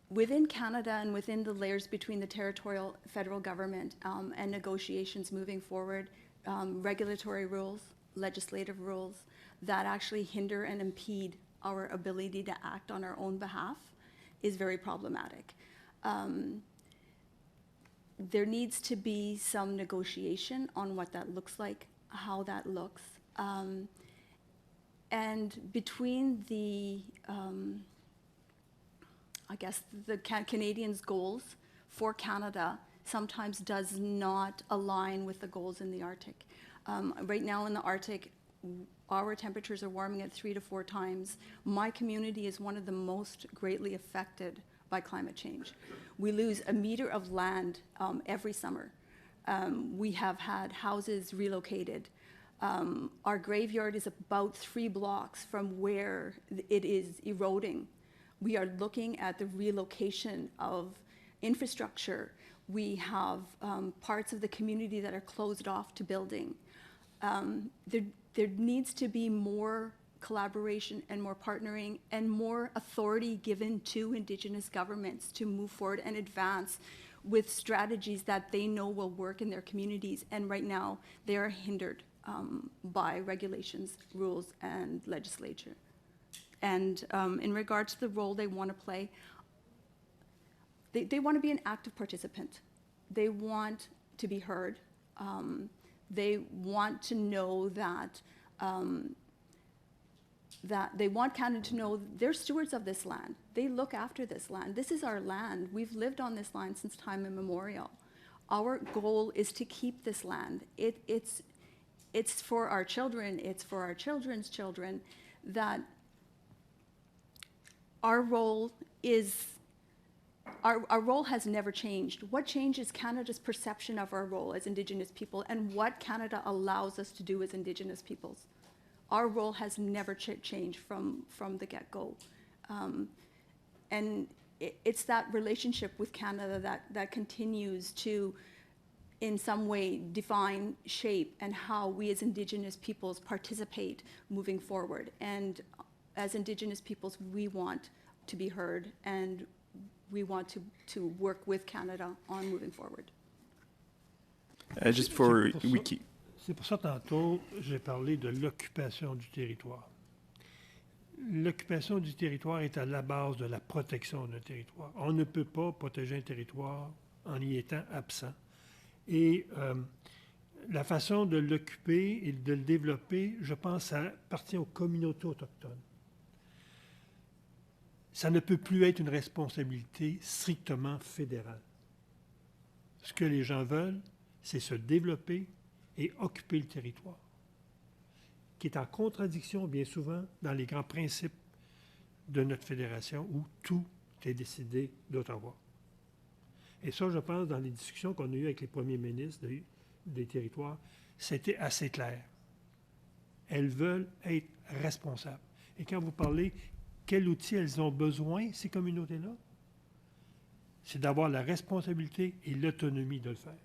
within Canada and within the layers between the territorial federal government and negotiations moving forward, regulatory rules, legislative rules that actually hinder and impede our ability to act on our own behalf is very problematic. There needs to be some negotiation on what that looks like, how that looks. And between the, I guess, the Canadians' goals for Canada sometimes does not align with the goals in the Arctic. Right now in the Arctic, our temperatures are warming at 3 to 4 times. My community is one of the most greatly affected by climate change. We lose a meter of land every summer. We have had houses relocated. Our graveyard is about 3 blocks from where it is eroding. We are looking at the relocation of infrastructure. We have parts of the community that are closed off to building. There needs to be more collaboration and more partnering and more authority given to Indigenous governments to move forward and advance with strategies that they know will work in their communities. And right now, they are hindered by regulations, rules, and legislature. And in regards to the role they want to play, they want to be an active participant. They want to be heard. They want to know that they want Canada to know they're stewards of this land. They look after this land. This is our land. We've lived on this land since time immemorial. Our goal is to keep this land. It's for our children. It's for our children's children. That our role is, our role has never changed. What changes Canada's perception of our role as Indigenous people and what Canada allows us to do as Indigenous peoples. Our role has never changed from the get-go. And it's that relationship with Canada that continues to, in some way, define, shape, and how we as Indigenous peoples participate moving forward. And as Indigenous peoples, we want to be heard, and we want to work with Canada on moving forward. Just for C'est pour ça, tantôt, j'ai parlé de l'occupation du territoire. L'occupation du territoire est à la base de la protection d'un territoire. On ne peut pas protéger un territoire en y étant absent. Et la façon de l'occuper et de le développer, je pense, ça appartient aux communautés autochtones. Ça ne peut plus être une responsabilité strictement fédérale. Ce que les gens veulent, c'est se développer et occuper le territoire. qui est en contradiction bien souvent dans les grands principes de notre fédération où tout est décidé d'Ottawa. Et ça, je pense, dans les discussions qu'on a eues avec les premiers ministres des territoires, c'était assez clair. Elles veulent être responsables. Et quand vous parlez quel outil elles ont besoin, ces communautés-là, c'est d'avoir la responsabilité et l'autonomie de le faire.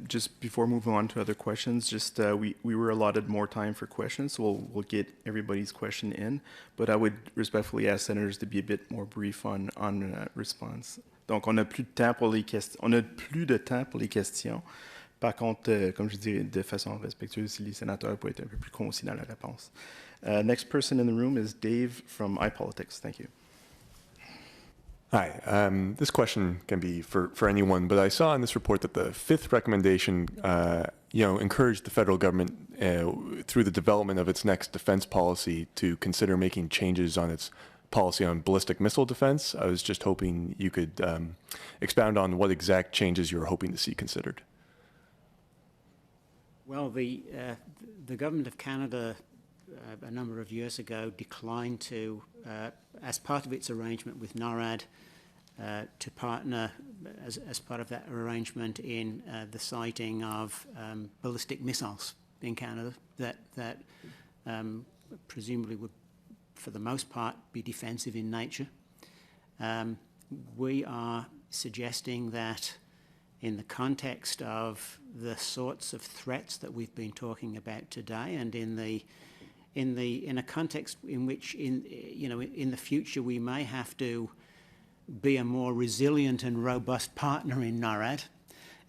Just before moving on to other questions, just we were allotted more time for questions, so we'll get everybody's question in. But I would respectfully ask senators to be a bit more brief on response. Donc, on n'a plus de temps pour les questions. On n'a plus de temps pour les questions. Par contre, comme je dis, de façon respectueuse, si les sénateurs peuvent être un peu plus concis dans la réponse. Next person in the room is Dave from iPolitics. Thank you. Hi. This question can be for anyone, but I saw in this report that the fifth recommendation, encouraged the federal government through the development of its next defense policy to consider making changes on its policy on ballistic missile defense. I was just hoping you could expound on what exact changes you're hoping to see considered. Well, the Government of Canada a number of years ago declined to, as part of its arrangement with NORAD, to partner as part of that arrangement in the sighting of ballistic missiles in Canada that presumably would, for the most part, be defensive in nature. We are suggesting that in the context of the sorts of threats that we've been talking about today, and in a context in which in the future we may have to be a more resilient and robust partner in NORAD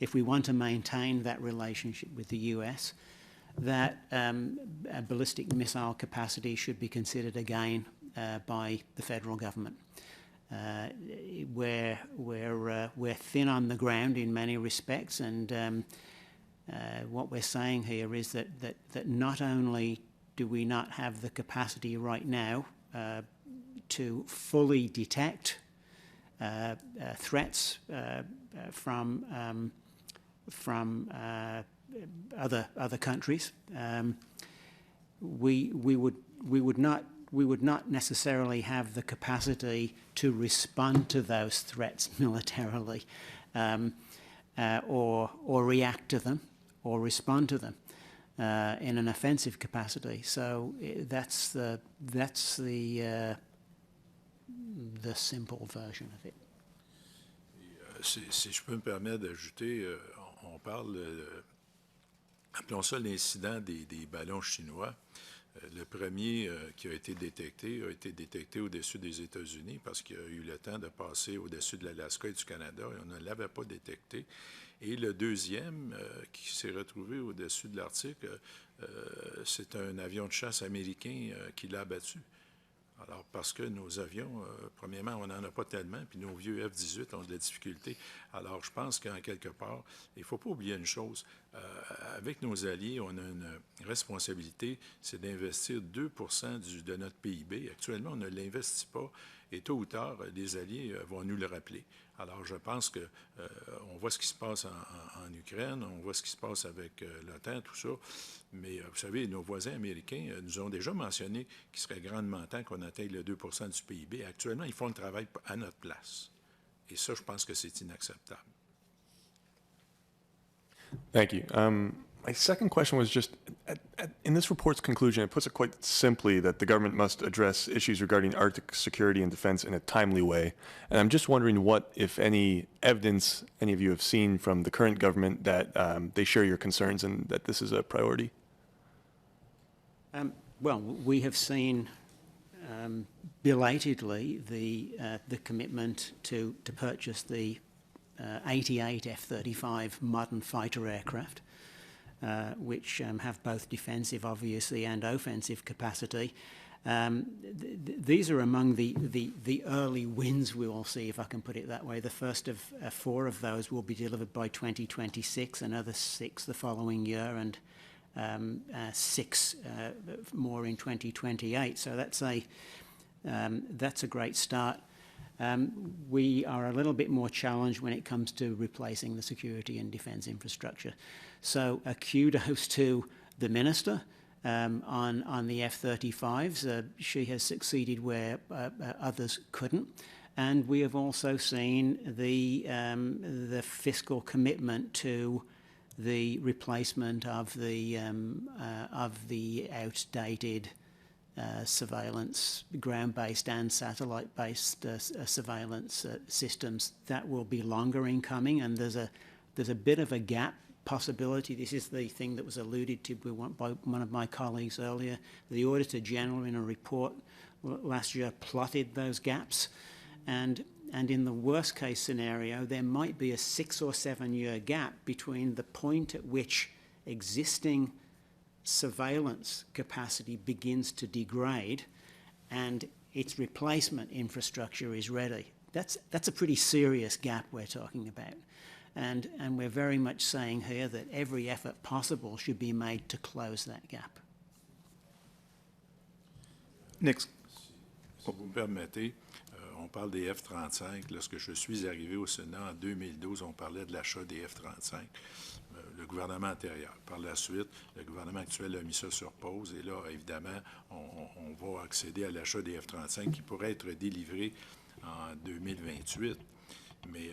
if we want to maintain that relationship with the US, that a ballistic missile capacity should be considered again by the federal government. We're thin on the ground in many respects, and what we're saying here is that not only do we not have the capacity right now to fully detect threats from other countries, we would not necessarily have the capacity to respond to those threats militarily, or react to them, or respond to them in an offensive capacity. So that's the simple version of it. Si je peux me permettre d'ajouter, on parle, appelons ça l'incident des ballons chinois. Le premier qui a été détecté au-dessus des États-Unis parce qu'il a eu le temps de passer au-dessus de l'Alaska et du Canada et on ne l'avait pas détecté. Et le deuxième qui s'est retrouvé au-dessus de l'Arctique, c'est un avion de chasse américain qui l'a abattu. Alors, parce que nos avions, premièrement, on n'en a pas tellement, puis nos vieux F-18 ont de la difficulté. Alors, je pense qu'en quelque part, il ne faut pas oublier une chose. Avec nos alliés, on a une responsabilité, c'est d'investir 2 % de notre PIB. Actuellement, on ne l'investit pas, et tôt ou tard, les alliés vont nous le rappeler. Alors, je pense que on voit ce qui se passe en Ukraine, on voit ce qui se passe avec l'OTAN, tout ça. Mais vous savez, nos voisins américains nous ont déjà mentionné qu'il serait grandement temps qu'on atteigne le 2 % du PIB. Actuellement, ils font le travail à notre place. Et ça, je pense que c'est inacceptable. Thank you. My second question was just, in this report's conclusion, it puts it quite simply that the government must address issues regarding Arctic security and defense in a timely way. And I'm just wondering what, if any, evidence any of you have seen from the current government that they share your concerns and that this is a priority. Well, we have seen belatedly the commitment to purchase the 88 F-35 modern fighter aircraft, which have both defensive, obviously, and offensive capacity. These are among the early wins we will see, if I can put it that way. The first of 4 of those will be delivered by 2026, another 6 the following year, and 6 more in 2028. So that's a great start. we are a little bit more challenged when it comes to replacing the security and defence infrastructure. So kudos to the Minister on the F-35s. She has succeeded where others couldn't. And we have also seen the fiscal commitment to the replacement of the outdated surveillance, ground-based and satellite-based surveillance systems. That will be longer in coming, and there's a bit of a gap possibility. This is the thing that was alluded to by one of my colleagues earlier. The Auditor General, in a report last year, plotted those gaps, and in the worst case scenario, there might be a 6 or 7 year gap between the point at which existing surveillance capacity begins to degrade and its replacement infrastructure is ready. That's a pretty serious gap we're talking about. And we're very much saying here that every effort possible should be made to close that gap. Next. Si vous me permettez, on parle des F-35. Lorsque je suis arrivé au Sénat en 2012, on parlait de l'achat des F-35. Le gouvernement antérieur. Par la suite, le gouvernement actuel a mis ça sur pause et là, évidemment, on va accéder à l'achat des F-35 qui pourrait être délivré en 2028. Mais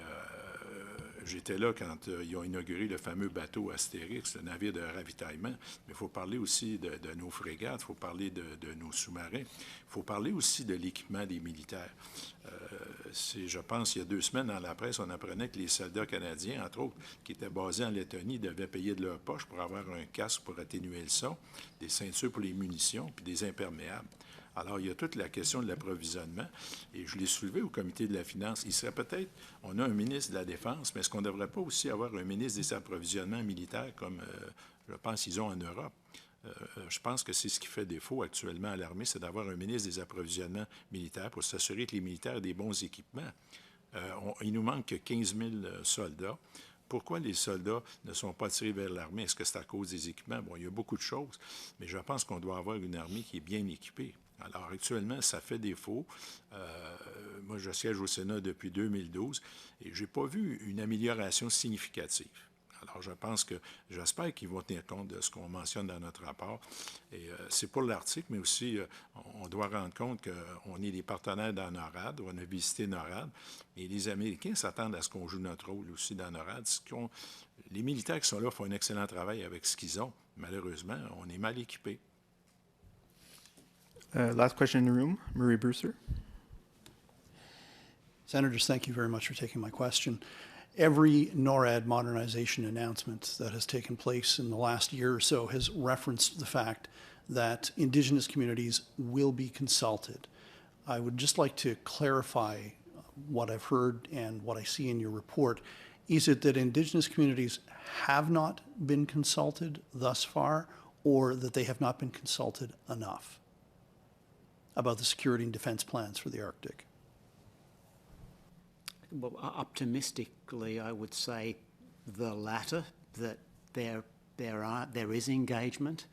j'étais là quand ils ont inauguré le fameux bateau Astérix, le navire de ravitaillement. Mais il faut parler aussi de nos frégates, il faut parler de nos sous-marins, il faut parler aussi de l'équipement des militaires. Je pense, il y a 2 semaines, dans la presse, on apprenait que les soldats canadiens, entre autres, qui étaient basés en Lettonie, devaient payer de leur poche pour avoir un casque pour atténuer le son, des ceintures pour les munitions, puis des imperméables. Alors, il y a toute la question de l'approvisionnement, et je l'ai soulevé au comité de la finance. Il serait peut-être, on a un ministre de la Défense, mais est-ce qu'on ne devrait pas aussi avoir un ministre des approvisionnements militaires comme, je pense, ils ont en Europe? Je pense que c'est ce qui fait défaut actuellement à l'armée, c'est d'avoir un ministre des approvisionnements militaires pour s'assurer que les militaires aient des bons équipements. Il nous manque 15 000 soldats. Pourquoi les soldats ne sont pas tirés vers l'armée? Est-ce que c'est à cause des équipements? Bon, il y a beaucoup de choses, mais je pense qu'on doit avoir une armée qui est bien équipée. Alors, actuellement, ça fait défaut. Moi, je siège au Sénat depuis 2012 et je n'ai pas vu une amélioration significative. Alors, j'espère qu'ils vont tenir compte de ce qu'on mentionne dans notre rapport. Et c'est pour l'Arctique, mais aussi, on doit rendre compte qu'on est des partenaires dans NORAD. On a visité NORAD. Et les Américains s'attendent à ce qu'on joue notre rôle aussi dans NORAD. Les militaires qui sont là font un excellent travail avec ce qu'ils ont. Malheureusement, on est mal équipés. Last question in the room, Murray Brewster. Senators, thank you very much for taking my question. Every NORAD modernization announcement that has taken place in the last year or so has referenced the fact that Indigenous communities will be consulted. I would just like to clarify what I've heard and what I see in your report. Is it that Indigenous communities have not been consulted thus far, or that they have not been consulted enough about the security and defense plans for the Arctic? Well, optimistically, I would say the latter, that there is engagement.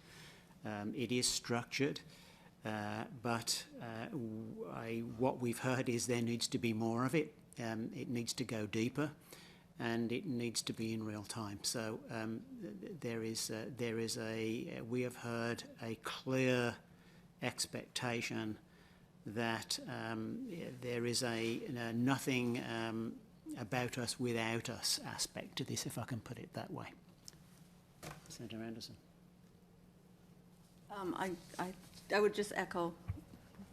It is structured, but what we've heard is there needs to be more of it. It needs to go deeper, and it needs to be in real time. So we have heard a clear expectation that there is a nothing about us without us aspect to this, if I can put it that way. Senator Anderson. I would just echo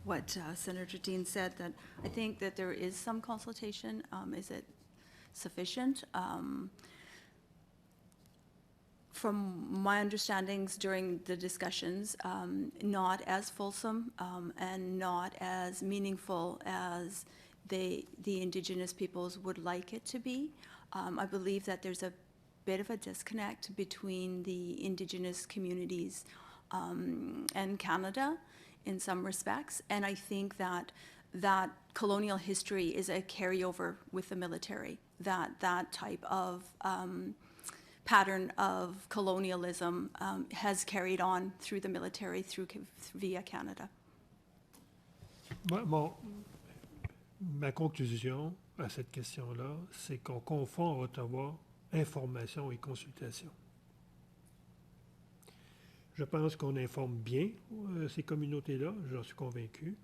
what Senator Dean said, that I think that there is some consultation. Is it sufficient? From my understandings during the discussions, not as fulsome and not as meaningful as the Indigenous peoples would like it to be. I believe that there's a bit of a disconnect between the Indigenous communities and Canada in some respects, and I think that colonial history is a carryover with the military, that type of pattern of colonialism has carried on through the military via Canada. Ma conclusion à cette question-là, c'est qu'on confond à Ottawa information et consultation. Je pense qu'on informe bien ces communautés-là, j'en suis convaincu,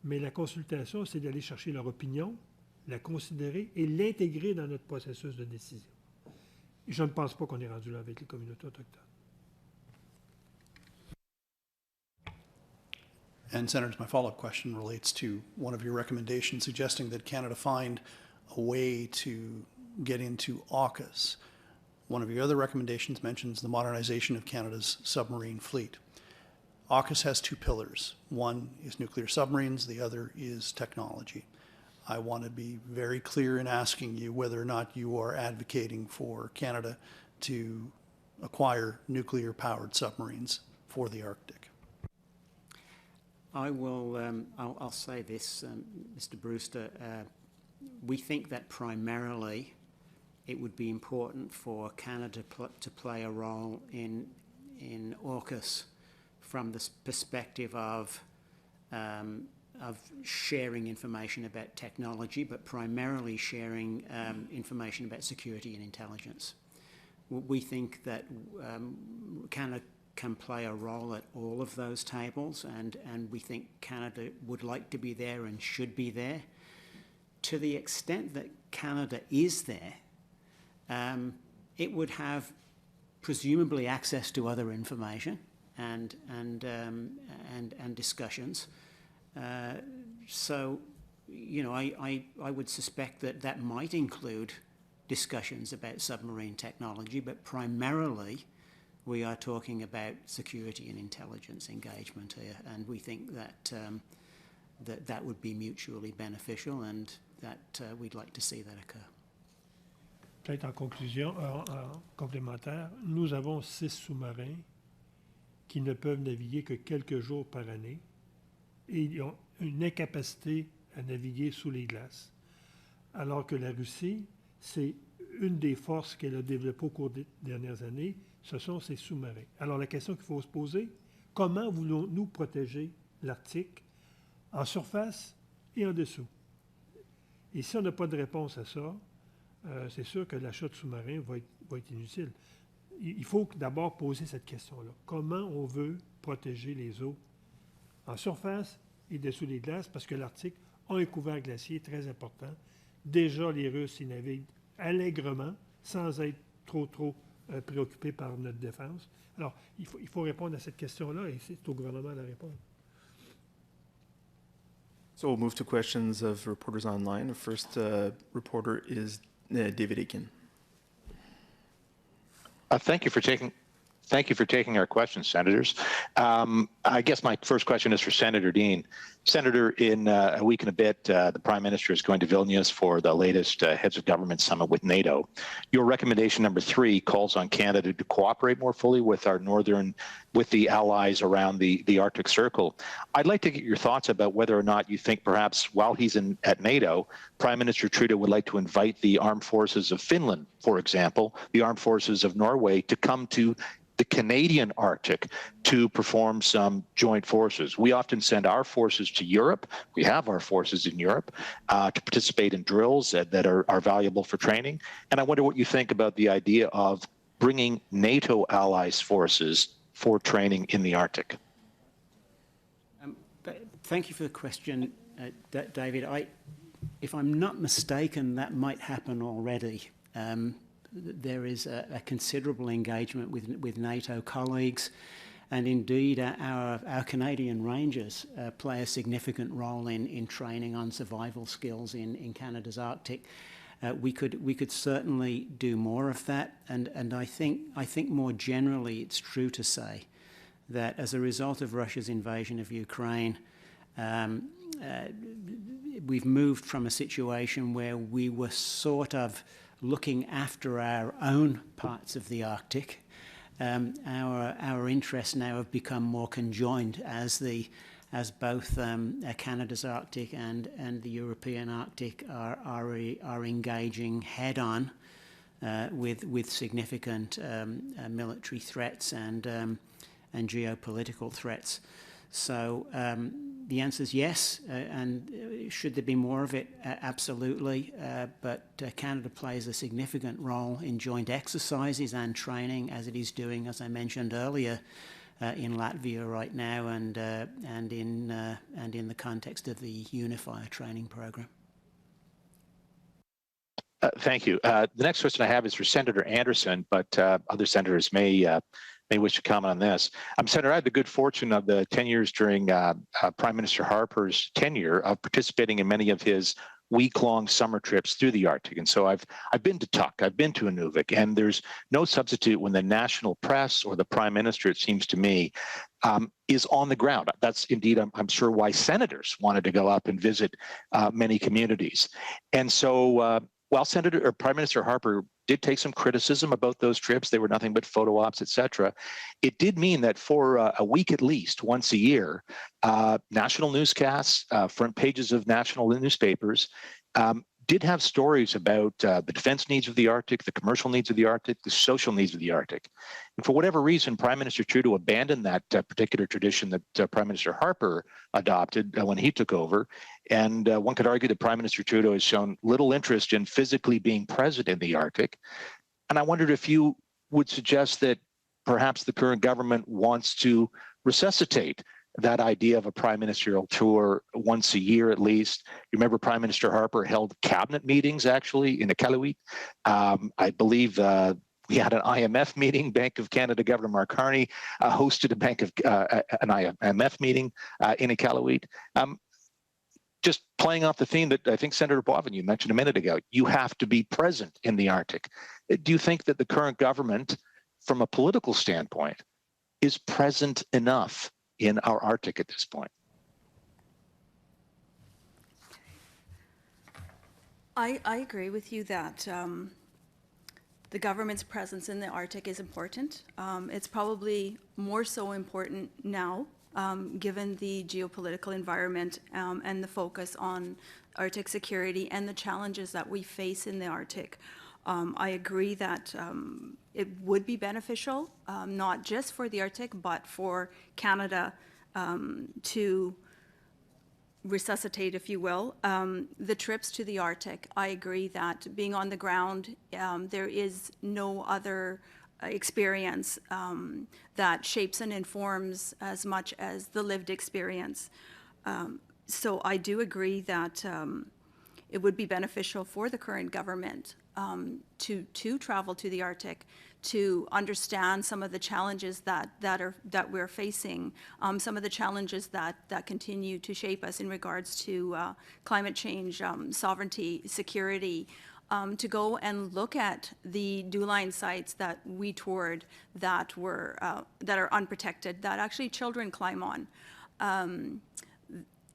mais la consultation, c'est d'aller chercher leur opinion, la considérer et l'intégrer dans notre processus de décision. Je ne pense pas qu'on est rendu là avec les communautés autochtones. And Senators, my follow-up question relates to one of your recommendations suggesting that Canada find a way to get into AUKUS. One of your other recommendations mentions the modernization of Canada's submarine fleet. AUKUS has two pillars. One is nuclear submarines, the other is technology. I want to be very clear in asking you whether or not you are advocating for Canada to acquire nuclear-powered submarines for the Arctic. I'll say this, Mr. Brewster. We think that primarily it would be important for Canada to play a role in AUKUS from the perspective of sharing information about technology, but primarily sharing information about security and intelligence. We think that Canada can play a role at all of those tables, and we think Canada would like to be there and should be there. To the extent that Canada is there, it would have presumably access to other information and discussions. So, you know, I would suspect that might include discussions about submarine technology, but primarily we are talking about security and intelligence engagement here, and we think that that would be mutually beneficial, and that we'd like to see that occur. Peut-être en conclusion, en complémentaire, nous avons 6 sous-marins qui ne peuvent naviguer que quelques jours par année et ils ont une incapacité à naviguer sous les glaces. Alors que la Russie, c'est une des forces qu'elle a développées au cours des dernières années, ce sont ces sous-marins. Alors la question qu'il faut se poser, comment voulons-nous protéger l'Arctique en surface et en dessous? Et si on n'a pas de réponse à ça, c'est sûr que l'achat de sous-marins va être inutile. Il faut d'abord poser cette question-là. Comment on veut protéger les eaux en surface et dessous les glaces? Parce que l'Arctique a un couvert glacier très important. Déjà, les Russes y naviguent allègrement, sans être trop préoccupés par notre défense. Alors, il faut répondre à cette question-là et c'est au gouvernement de répondre. So we'll move to questions of reporters online. The first reporter is David Aiken. Thank you for taking our questions, Senators. I guess my first question is for Senator Dean. Senator, in a week and a bit, the Prime Minister is going to Vilnius for the latest Heads of Government Summit with NATO. Your recommendation number 3 calls on Canada to cooperate more fully with with the allies around the Arctic Circle. I'd like to get your thoughts about whether or not you think perhaps while he's at NATO, Prime Minister Trudeau would like to invite the armed forces of Finland, for example, the armed forces of Norway, to come to the Canadian Arctic to perform some joint forces. We often send our forces to Europe. We have our forces in Europe to participate in drills that are valuable for training. And I wonder what you think about the idea of bringing NATO allies' forces for training in the Arctic. Thank you for the question, David. If I'm not mistaken, that might happen already. There is a considerable engagement with NATO colleagues, and indeed our Canadian Rangers play a significant role in training on survival skills in Canada's Arctic. We could certainly do more of that, and I think more generally it's true to say that as a result of Russia's invasion of Ukraine, we've moved from a situation where we were sort of looking after our own parts of the Arctic. Our interests now have become more conjoined as both Canada's Arctic and the European Arctic are engaging head-on with significant military threats and geopolitical threats. So The answer is yes, and should there be more of it? Absolutely, but Canada plays a significant role in joint exercises and training, as it is doing, as I mentioned earlier, in Latvia right now, and in the context of the Unifier training program. Thank you. The next question I have is for Senator Anderson, but other senators may wish to comment on this. Senator, I had the good fortune of the 10 years during Prime Minister Harper's tenure of participating in many of his week-long summer trips through the Arctic. And so I've been to Tuk, I've been to Inuvik, and there's no substitute when the national press or the Prime Minister, it seems to me, is on the ground. That's indeed, I'm sure, why senators wanted to go up and visit many communities. And so while Prime Minister Harper did take some criticism about those trips, they were nothing but photo ops, etc. It did mean that for a week at least, once a year, national newscasts, front pages of national newspapers did have stories about the defense needs of the Arctic, the commercial needs of the Arctic, the social needs of the Arctic. And for whatever reason, Prime Minister Trudeau abandoned that particular tradition that Prime Minister Harper adopted when he took over. And one could argue that Prime Minister Trudeau has shown little interest in physically being present in the Arctic. And I wondered if you would suggest that perhaps the current government wants to resuscitate that idea of a prime ministerial tour once a year at least. You remember Prime Minister Harper held cabinet meetings actually in Iqaluit. I believe we had an IMF meeting. Bank of Canada Governor Mark Carney hosted an IMF meeting in Iqaluit. Just playing off the theme that I think Senator Boisvenu mentioned a minute ago, you have to be present in the Arctic. Do you think that the current government, from a political standpoint, is present enough in our Arctic at this point? I agree with you that the government's presence in the Arctic is important. It's probably more so important now, given the geopolitical environment and the focus on Arctic security and the challenges that we face in the Arctic. I agree that it would be beneficial, not just for the Arctic, but for Canada to resuscitate, if you will, the trips to the Arctic. I agree that being on the ground, there is no other experience that shapes and informs as much as the lived experience. So I do agree that it would be beneficial for the current government to travel to the Arctic, to understand some of the challenges that we're facing, some of the challenges that continue to shape us in regards to climate change, sovereignty, security, to go and look at the DuLine sites that we toured that are unprotected, that actually children climb on.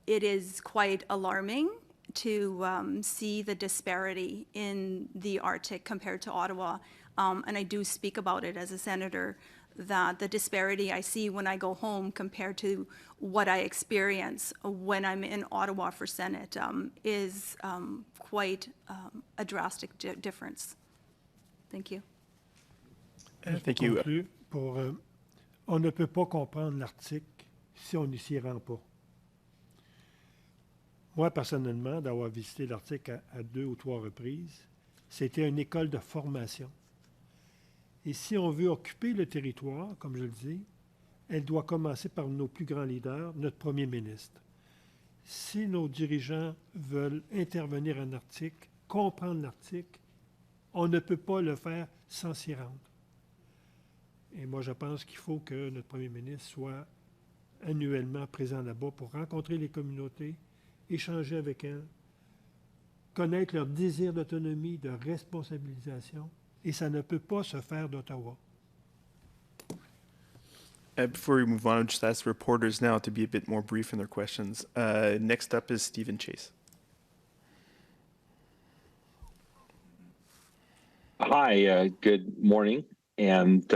It is quite alarming to see the disparity in the Arctic compared to Ottawa. And I do speak about it as a senator, that the disparity I see when I go home compared to what I experience when I'm in Ottawa for Senate is quite a drastic difference. Thank you. Thank you. On ne peut pas comprendre l'Arctique si on ne s'y rend pas. Moi, personnellement, d'avoir visité l'Arctique à 2 ou 3 reprises, c'était une école de formation. Et si on veut occuper le territoire, comme je le dis, elle doit commencer par nos plus grands leaders, notre premier ministre. Si nos dirigeants veulent intervenir en Arctique, comprendre l'Arctique, on ne peut pas le faire sans s'y rendre. Et moi, je pense qu'il faut que notre premier ministre soit annuellement présent là-bas pour rencontrer les communautés, échanger avec elles, connaître leur désir d'autonomie, de responsabilisation, et ça ne peut pas se faire d'Ottawa. Before we move on, I'll just ask reporters now to be a bit more brief in their questions. Next up is Stephen Chase. Hi, good morning, and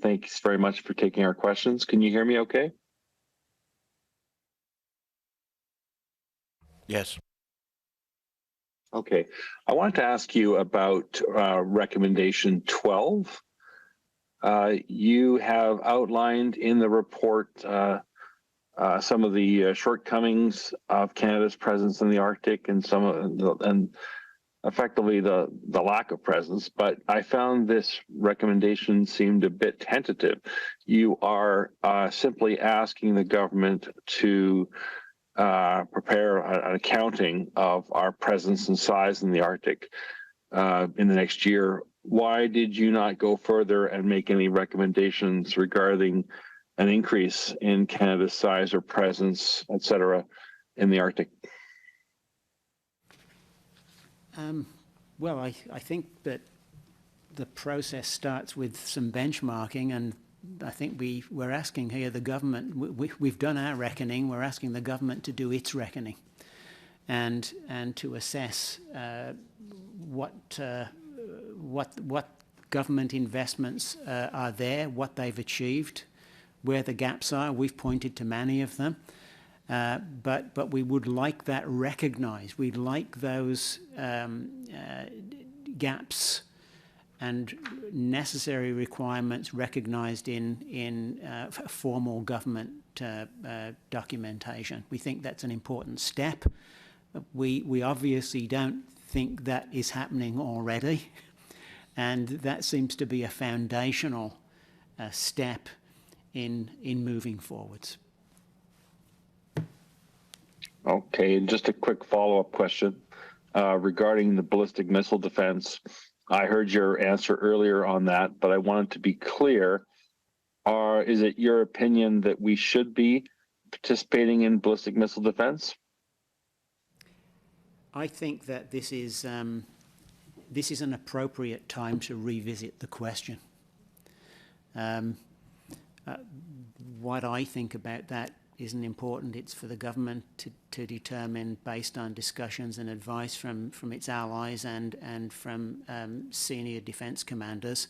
thanks very much for taking our questions. Can you hear me okay? Yes. Okay. I wanted to ask you about recommendation 12. You have outlined in the report some of the shortcomings of Canada's presence in the Arctic and effectively the lack of presence, but I found this recommendation seemed a bit tentative. You are simply asking the government to prepare an accounting of our presence and size in the Arctic in the next year. Why did you not go further and make any recommendations regarding an increase in Canada's size or presence, et cetera, in the Arctic? Well, I think that the process starts with some benchmarking, and I think we're asking here the government, we've done our reckoning, we're asking the government to do its reckoning and to assess what government investments are there, what they've achieved, where the gaps are. We've pointed to many of them. But we would like that recognised. We'd like those gaps and necessary requirements recognised in formal government documentation. We think that's an important step. We obviously don't think that is happening already, and that seems to be a foundational step in moving forwards. Okay, and just a quick follow-up question regarding the ballistic missile defense. I heard your answer earlier on that, but I wanted to be clear. Is it your opinion that we should be participating in ballistic missile defense? I think that this is an appropriate time to revisit the question. What I think about that isn't important. It's for the government to determine based on discussions and advice from its allies and from senior defence commanders.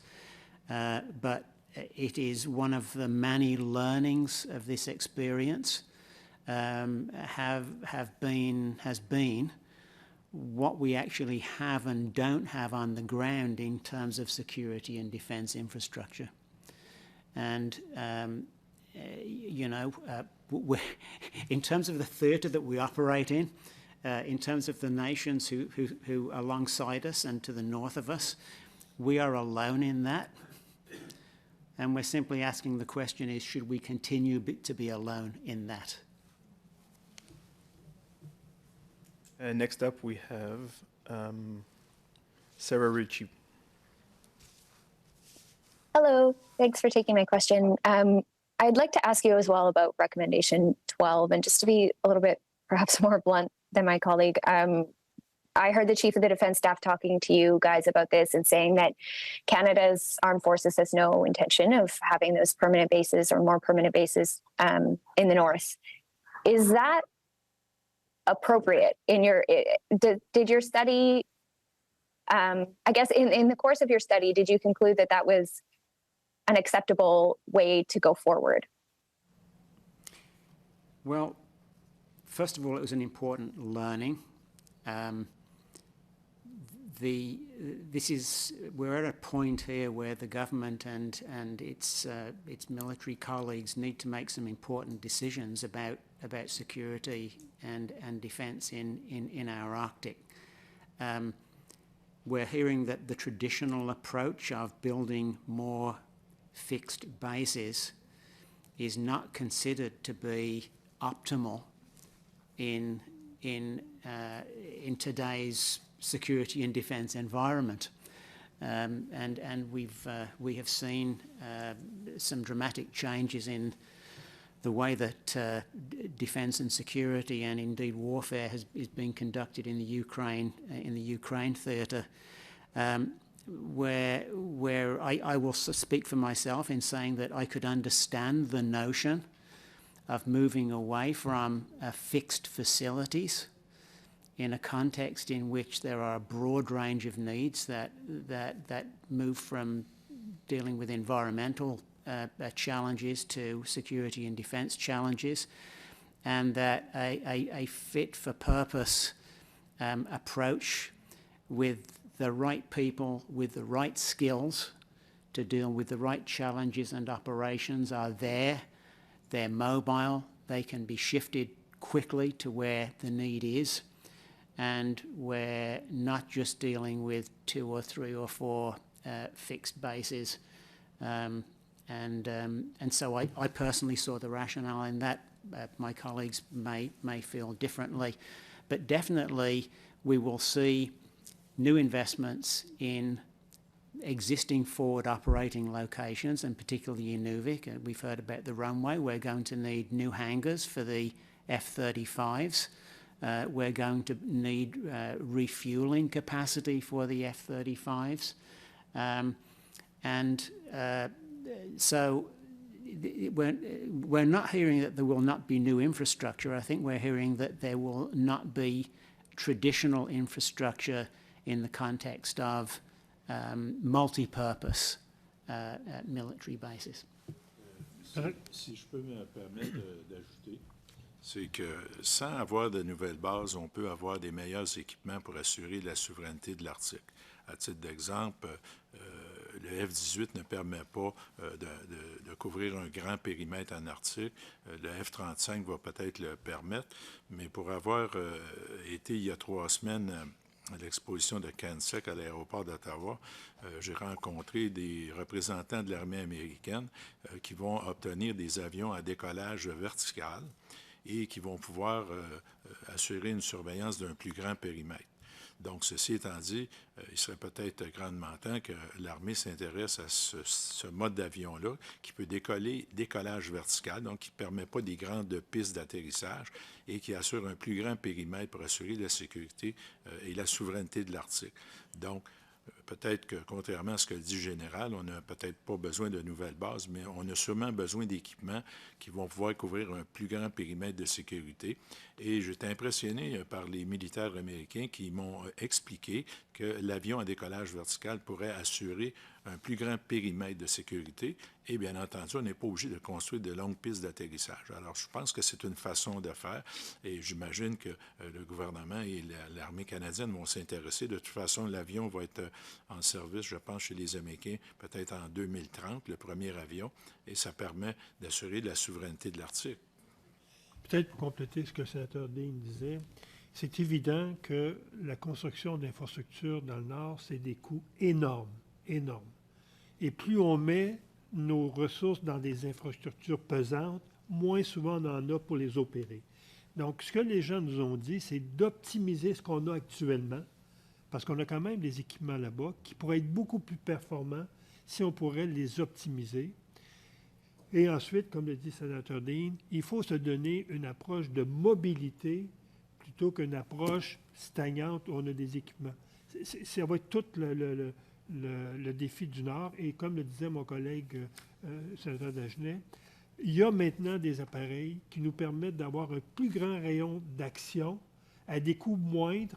But it is one of the many learnings of this experience has been what we actually have and don't have on the ground in terms of security and defence infrastructure. And in terms of the theatre that we operate in terms of the nations who alongside us and to the north of us, we are alone in that. And we're simply asking the question is, should we continue to be alone in that? Next up, we have Sarah Ritchie. Hello, thanks for taking my question. I'd like to ask you as well about recommendation 12, and just to be a little bit perhaps more blunt than my colleague, I heard the Chief of the Defence Staff talking to you guys about this and saying that Canada's armed forces has no intention of having those permanent bases or more permanent bases in the north. Is that appropriate in your, did your study, I guess in the course of your study, did you conclude that that was an acceptable way to go forward? Well, first of all, it was an important learning. We're at a point here where the government and its military colleagues need to make some important decisions about security and defence in our Arctic. We're hearing that the traditional approach of building more fixed bases is not considered to be optimal in today's security and defence environment, and we have seen some dramatic changes in the way that defence and security and indeed warfare is being conducted in the Ukraine theatre. Where I will speak for myself in saying that I could understand the notion of moving away from fixed facilities in a context in which there are a broad range of needs that move from dealing with environmental challenges to security and defence challenges, and that a fit-for-purpose approach with the right people with the right skills to deal with the right challenges and operations are there. They're mobile, they can be shifted quickly to where the need is, and we're not just dealing with 2 or 3 or 4 fixed bases. And so I personally saw the rationale in that. My colleagues may feel differently, but definitely we will see new investments in existing forward operating locations, and particularly in Nunavik. We've heard about the runway. We're going to need new hangars for the F-35s. We're going to need refueling capacity for the F-35s. So we're not hearing that there will not be new infrastructure. I think we're hearing that there will not be traditional infrastructure in the context of multi-purpose military bases. Si je peux me permettre d'ajouter, c'est que sans avoir de nouvelles bases, on peut avoir des meilleurs équipements pour assurer la souveraineté de l'Arctique. À titre d'exemple, le F-18 ne permet pas de couvrir un grand périmètre en Arctique. Le F-35 va peut-être le permettre, mais pour avoir été il y a 3 semaines à l'exposition de Kansec à l'aéroport d'Ottawa, j'ai rencontré des représentants de l'armée américaine qui vont obtenir des avions à décollage vertical et qui vont pouvoir assurer une surveillance d'un plus grand périmètre. Donc, ceci étant dit, il serait peut-être grandement temps que l'armée s'intéresse à ce mode d'avion-là qui peut décollage vertical, donc qui ne permet pas des grandes pistes d'atterrissage et qui assure un plus grand périmètre pour assurer la sécurité et la souveraineté de l'Arctique. Donc, peut-être que, contrairement à ce que dit le général, on n'a peut-être pas besoin de nouvelles bases, mais on a sûrement besoin d'équipements qui vont pouvoir couvrir un plus grand périmètre de sécurité. Et j'étais impressionné par les militaires américains qui m'ont expliqué que l'avion à décollage vertical pourrait assurer un plus grand périmètre de sécurité. Et bien entendu, on n'est pas obligé de construire de longues pistes d'atterrissage. Alors, je pense que c'est une façon de faire et j'imagine que le gouvernement et l'armée canadienne vont s'intéresser. De toute façon, l'avion va être en service, je pense, chez les Américains, peut-être en 2030, le premier avion, et ça permet d'assurer la souveraineté de l'Arctique. Peut-être pour compléter ce que le sénateur Dean disait, c'est évident que la construction d'infrastructures dans le Nord, c'est des coûts énormes, énormes. Et plus on met nos ressources dans des infrastructures pesantes, moins souvent on en a pour les opérer. Donc, ce que les gens nous ont dit, c'est d'optimiser ce qu'on a actuellement, parce qu'on a quand même des équipements là-bas qui pourraient être beaucoup plus performants si on pourrait les optimiser. Et ensuite, comme le dit le sénateur Dean, il faut se donner une approche de mobilité plutôt qu'une approche stagnante où on a des équipements. Ça va être tout le défi du Nord. Et comme le disait mon collègue sénateur Dagenais, il y a maintenant des appareils qui nous permettent d'avoir un plus grand rayon d'action à des coûts moindres,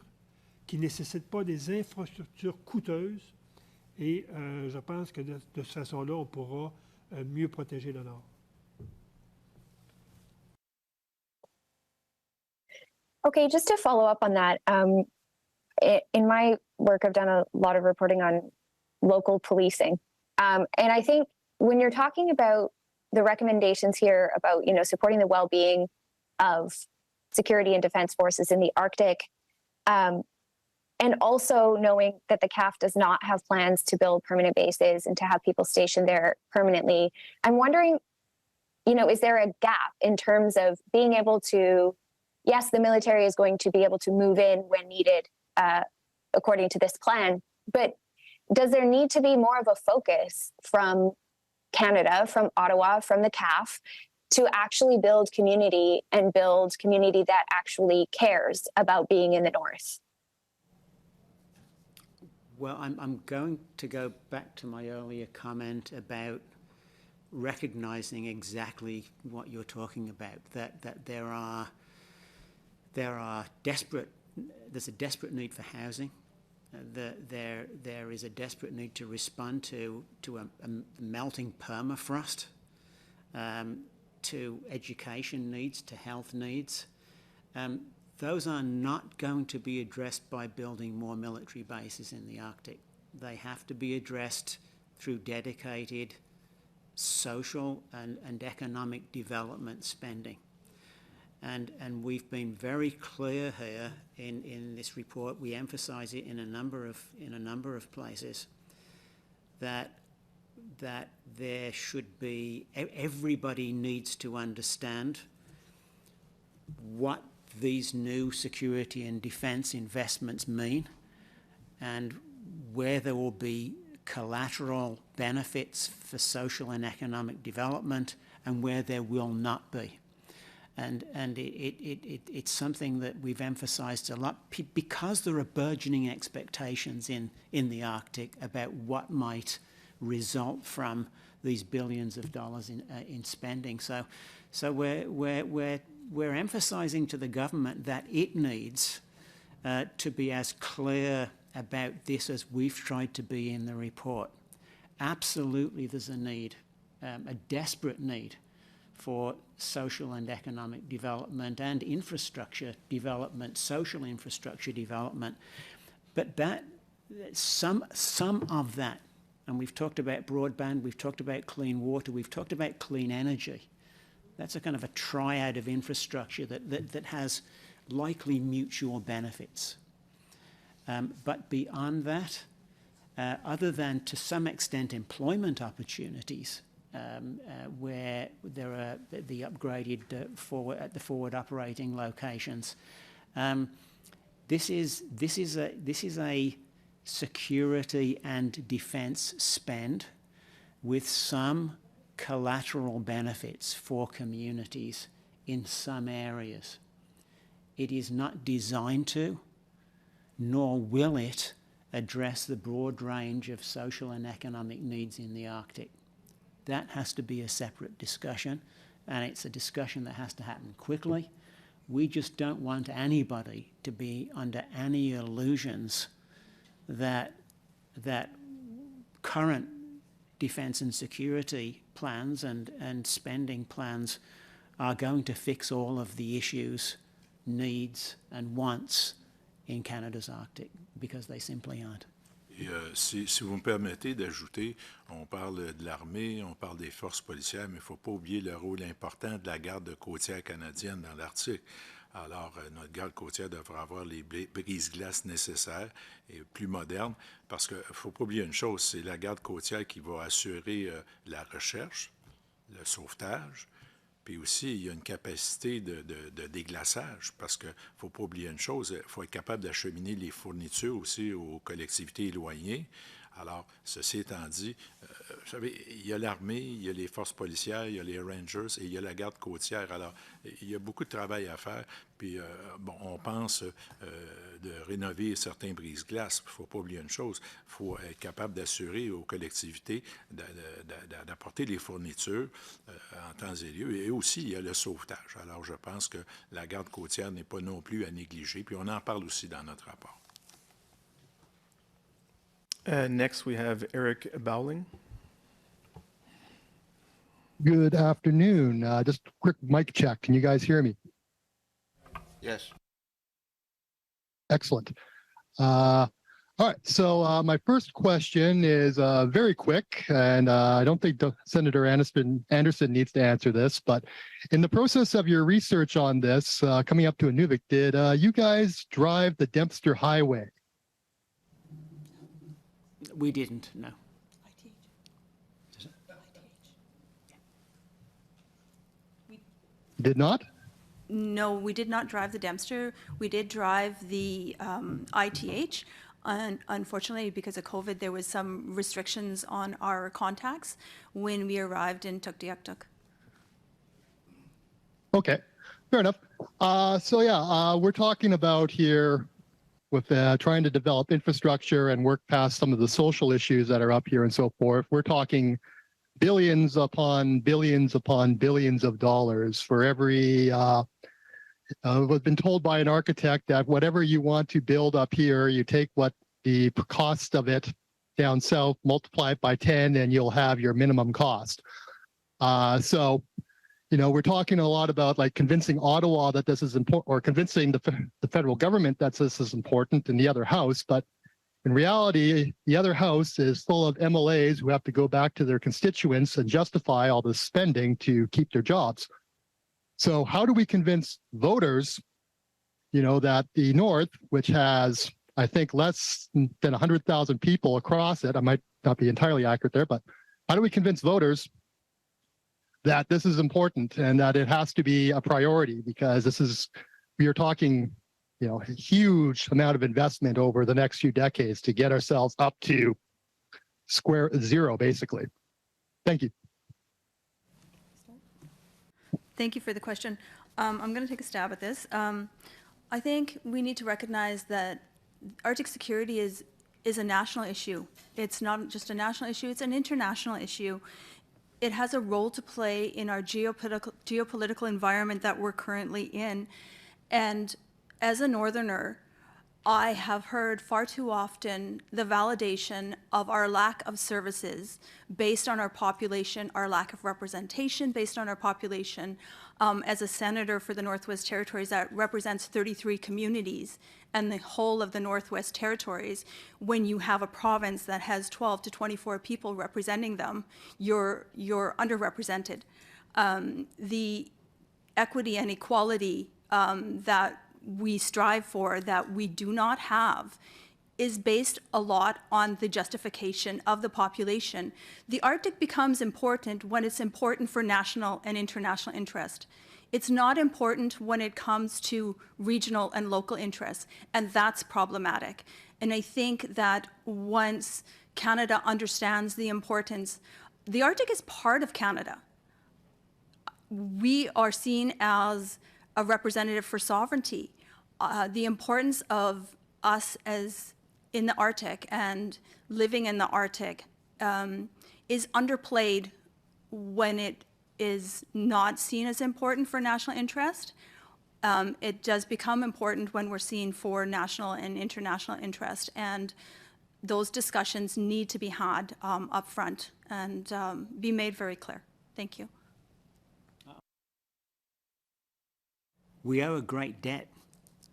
qui ne nécessitent pas des infrastructures coûteuses. Et je pense que de cette façon-là, on pourra mieux protéger le Nord. Okay, just to follow up on that, in my work, I've done a lot of reporting on local policing. And I think when you're talking about the recommendations here about, supporting the well-being of security and defense forces in the Arctic, and also knowing that the CAF does not have plans to build permanent bases and to have people stationed there permanently, I'm wondering, is there a gap in terms of being able to, yes, the military is going to be able to move in when needed according to this plan, but does there need to be more of a focus from Canada, from Ottawa, from the CAF, to actually build community and build community that actually cares about being in the North? Well, I'm going to go back to my earlier comment about recognizing exactly what you're talking about, that there's a desperate need for housing. There is a desperate need to respond to a melting permafrost, to education needs, to health needs. Those are not going to be addressed by building more military bases in the Arctic. They have to be addressed through dedicated social and economic development spending. And we've been very clear here in this report. We emphasise it in a number of places that there should be, everybody needs to understand what these new security and defence investments mean, and where there will be collateral benefits for social and economic development and where there will not be. And it's something that we've emphasised a lot because there are burgeoning expectations in the Arctic about what might result from these billions of dollars in spending. So we're emphasising to the government that it needs to be as clear about this as we've tried to be in the report. Absolutely, there's a need, a desperate need, for social and economic development and infrastructure development, social infrastructure development. But that some of that, and we've talked about broadband, we've talked about clean water, we've talked about clean energy. That's a kind of a triad of infrastructure that has likely mutual benefits. But beyond that, other than to some extent employment opportunities, where there are the upgraded forward operating locations, this is a security and defence spend with some collateral benefits for communities in some areas. It is not designed to, nor will it address the broad range of social and economic needs in the Arctic. That has to be a separate discussion, and it's a discussion that has to happen quickly. We just don't want anybody to be under any illusions that current defence and security plans and spending plans are going to fix all of the issues, needs and wants in Canada's Arctic, because they simply aren't. Et, si vous me permettez d'ajouter, on parle de l'armée, on parle des forces policières, mais il ne faut pas oublier le rôle important de la garde côtière canadienne dans l'Arctique. Alors, notre garde côtière devra avoir les brises-glaces nécessaires et plus modernes, parce qu'il ne faut pas oublier une chose, c'est la garde côtière qui va assurer la recherche, le sauvetage, puis aussi il y a une capacité de déglaçage, parce qu'il ne faut pas oublier une chose, il faut être capable d'acheminer les fournitures aussi aux collectivités éloignées. Alors, ceci étant dit, vous savez, il y a l'armée, il y a les forces policières, il y a les Rangers et il y a la garde côtière. Alors, il y a beaucoup de travail à faire. Puis, bon, on pense de rénover certains brise-glaces. Il ne faut pas oublier une chose, il faut être capable d'assurer aux collectivités d'apporter les fournitures en temps et lieu. Et aussi, il y a le sauvetage. Alors, je pense que la garde côtière n'est pas non plus à négliger. Puis, on en parle aussi dans notre rapport. Next, we have Eric Bowling. Good afternoon. Just a quick mic check. Can you guys hear me? Yes. Excellent. All right. So my first question is very quick, and I don't think Senator Anderson needs to answer this, but in the process of your research on this, coming up to Inuvik, did you guys drive the Dempster Highway? We didn't, no. Did not? No, we did not drive the Dempster. We did drive the ITH. And unfortunately, because of COVID, there was some restrictions on our contacts when we arrived in Tuktoyaktuk. Okay, fair enough. So yeah, we're talking about here with trying to develop infrastructure and work past some of the social issues that are up here and so forth. We're talking billions upon billions upon billions of dollars for every, we've been told by an architect that whatever you want to build up here, you take what the cost of it down south, multiply it by 10, and you'll have your minimum cost. So, you know, we're talking a lot about like convincing Ottawa that this is important, or convincing the federal government that this is important in the other house. But in reality, the other house is full of MLAs who have to go back to their constituents and justify all this spending to keep their jobs. So how do we convince voters, that the North, which has, I think, less than 100,000 people across it, I might not be entirely accurate there, but how do we convince voters that this is important and that it has to be a priority? Because we are talking, a huge amount of investment over the next few decades to get ourselves up to square zero, basically. Thank you. Thank you for the question. I'm going to take a stab at this. I think we need to recognize that Arctic security is a national issue. It's not just a national issue, it's an international issue. It has a role to play in our geopolitical environment that we're currently in. And as a Northerner, I have heard far too often the validation of our lack of services based on our population, our lack of representation based on our population. As a senator for the Northwest Territories that represents 33 communities and the whole of the Northwest Territories, when you have a province that has 12 to 24 people representing them, you're underrepresented. The equity and equality that we strive for, that we do not have, is based a lot on the justification of the population. The Arctic becomes important when it's important for national and international interest. It's not important when it comes to regional and local interests, and that's problematic. And I think that once Canada understands the importance, the Arctic is part of Canada. We are seen as a representative for sovereignty. The importance of us as in the Arctic and living in the Arctic is underplayed when it is not seen as important for national interest. It does become important when we're seen for national and international interest, and those discussions need to be had up front and be made very clear. Thank you. We owe a great debt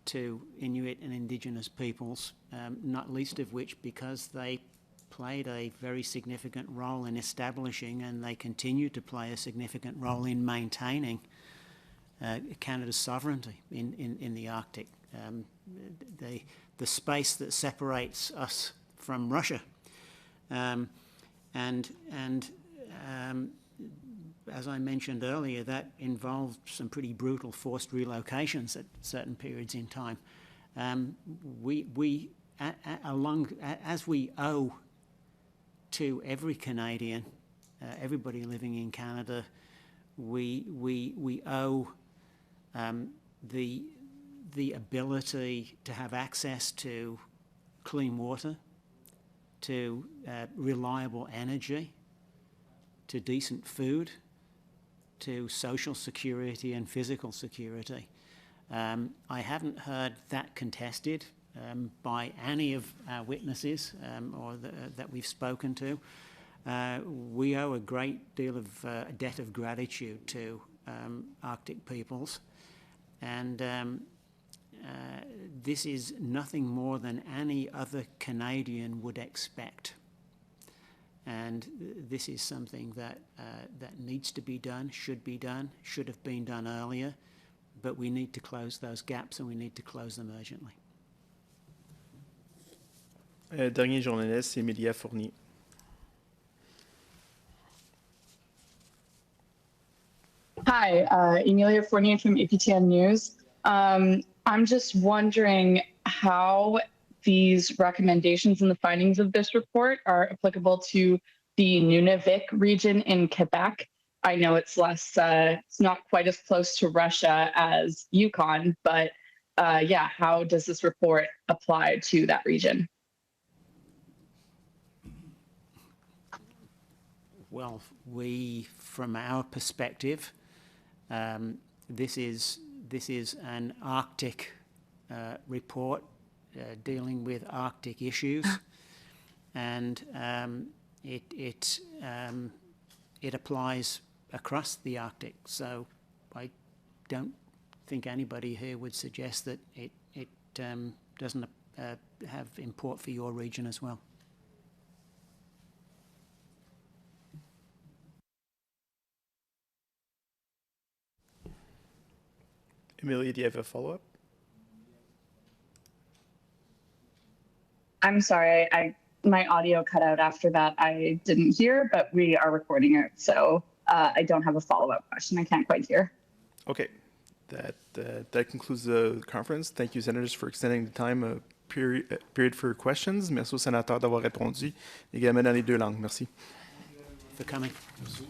to Inuit and Indigenous peoples, not least of which because they played a very significant role in establishing, and they continue to play a significant role in maintaining Canada's sovereignty in the Arctic. The space that separates us from Russia. As I mentioned earlier, that involved some pretty brutal forced relocations at certain periods in time. As we owe to every Canadian, everybody living in Canada, we owe the ability to have access to clean water, to reliable energy, to decent food, to social security and physical security. I haven't heard that contested by any of our witnesses or that we've spoken to. We owe a great deal of debt of gratitude to Arctic peoples, and this is nothing more than any other Canadian would expect. And this is something that needs to be done, should have been done earlier, but we need to close those gaps, and we need to close them urgently. Dernier journaliste, c'est Emilia Fournier. Hi, Emilia Fournier from APTN News. I'm just wondering how these recommendations and the findings of this report are applicable to the Nunavik region in Quebec. I know it's it's not quite as close to Russia as Yukon, but yeah, how does this report apply to that region? Well, from our perspective, this is an Arctic report dealing with Arctic issues, and it applies across the Arctic. So I don't think anybody here would suggest that it doesn't have import for your region as well. Amelia, do you have a follow-up? I'm sorry, my audio cut out after that. I didn't hear, but we are recording it, so I don't have a follow-up question. I can't quite hear. Okay, that concludes the conference. Thank you, senators, for extending the time period for questions. Merci aux sénateurs d'avoir répondu également dans les deux langues. Merci. For coming. Merci.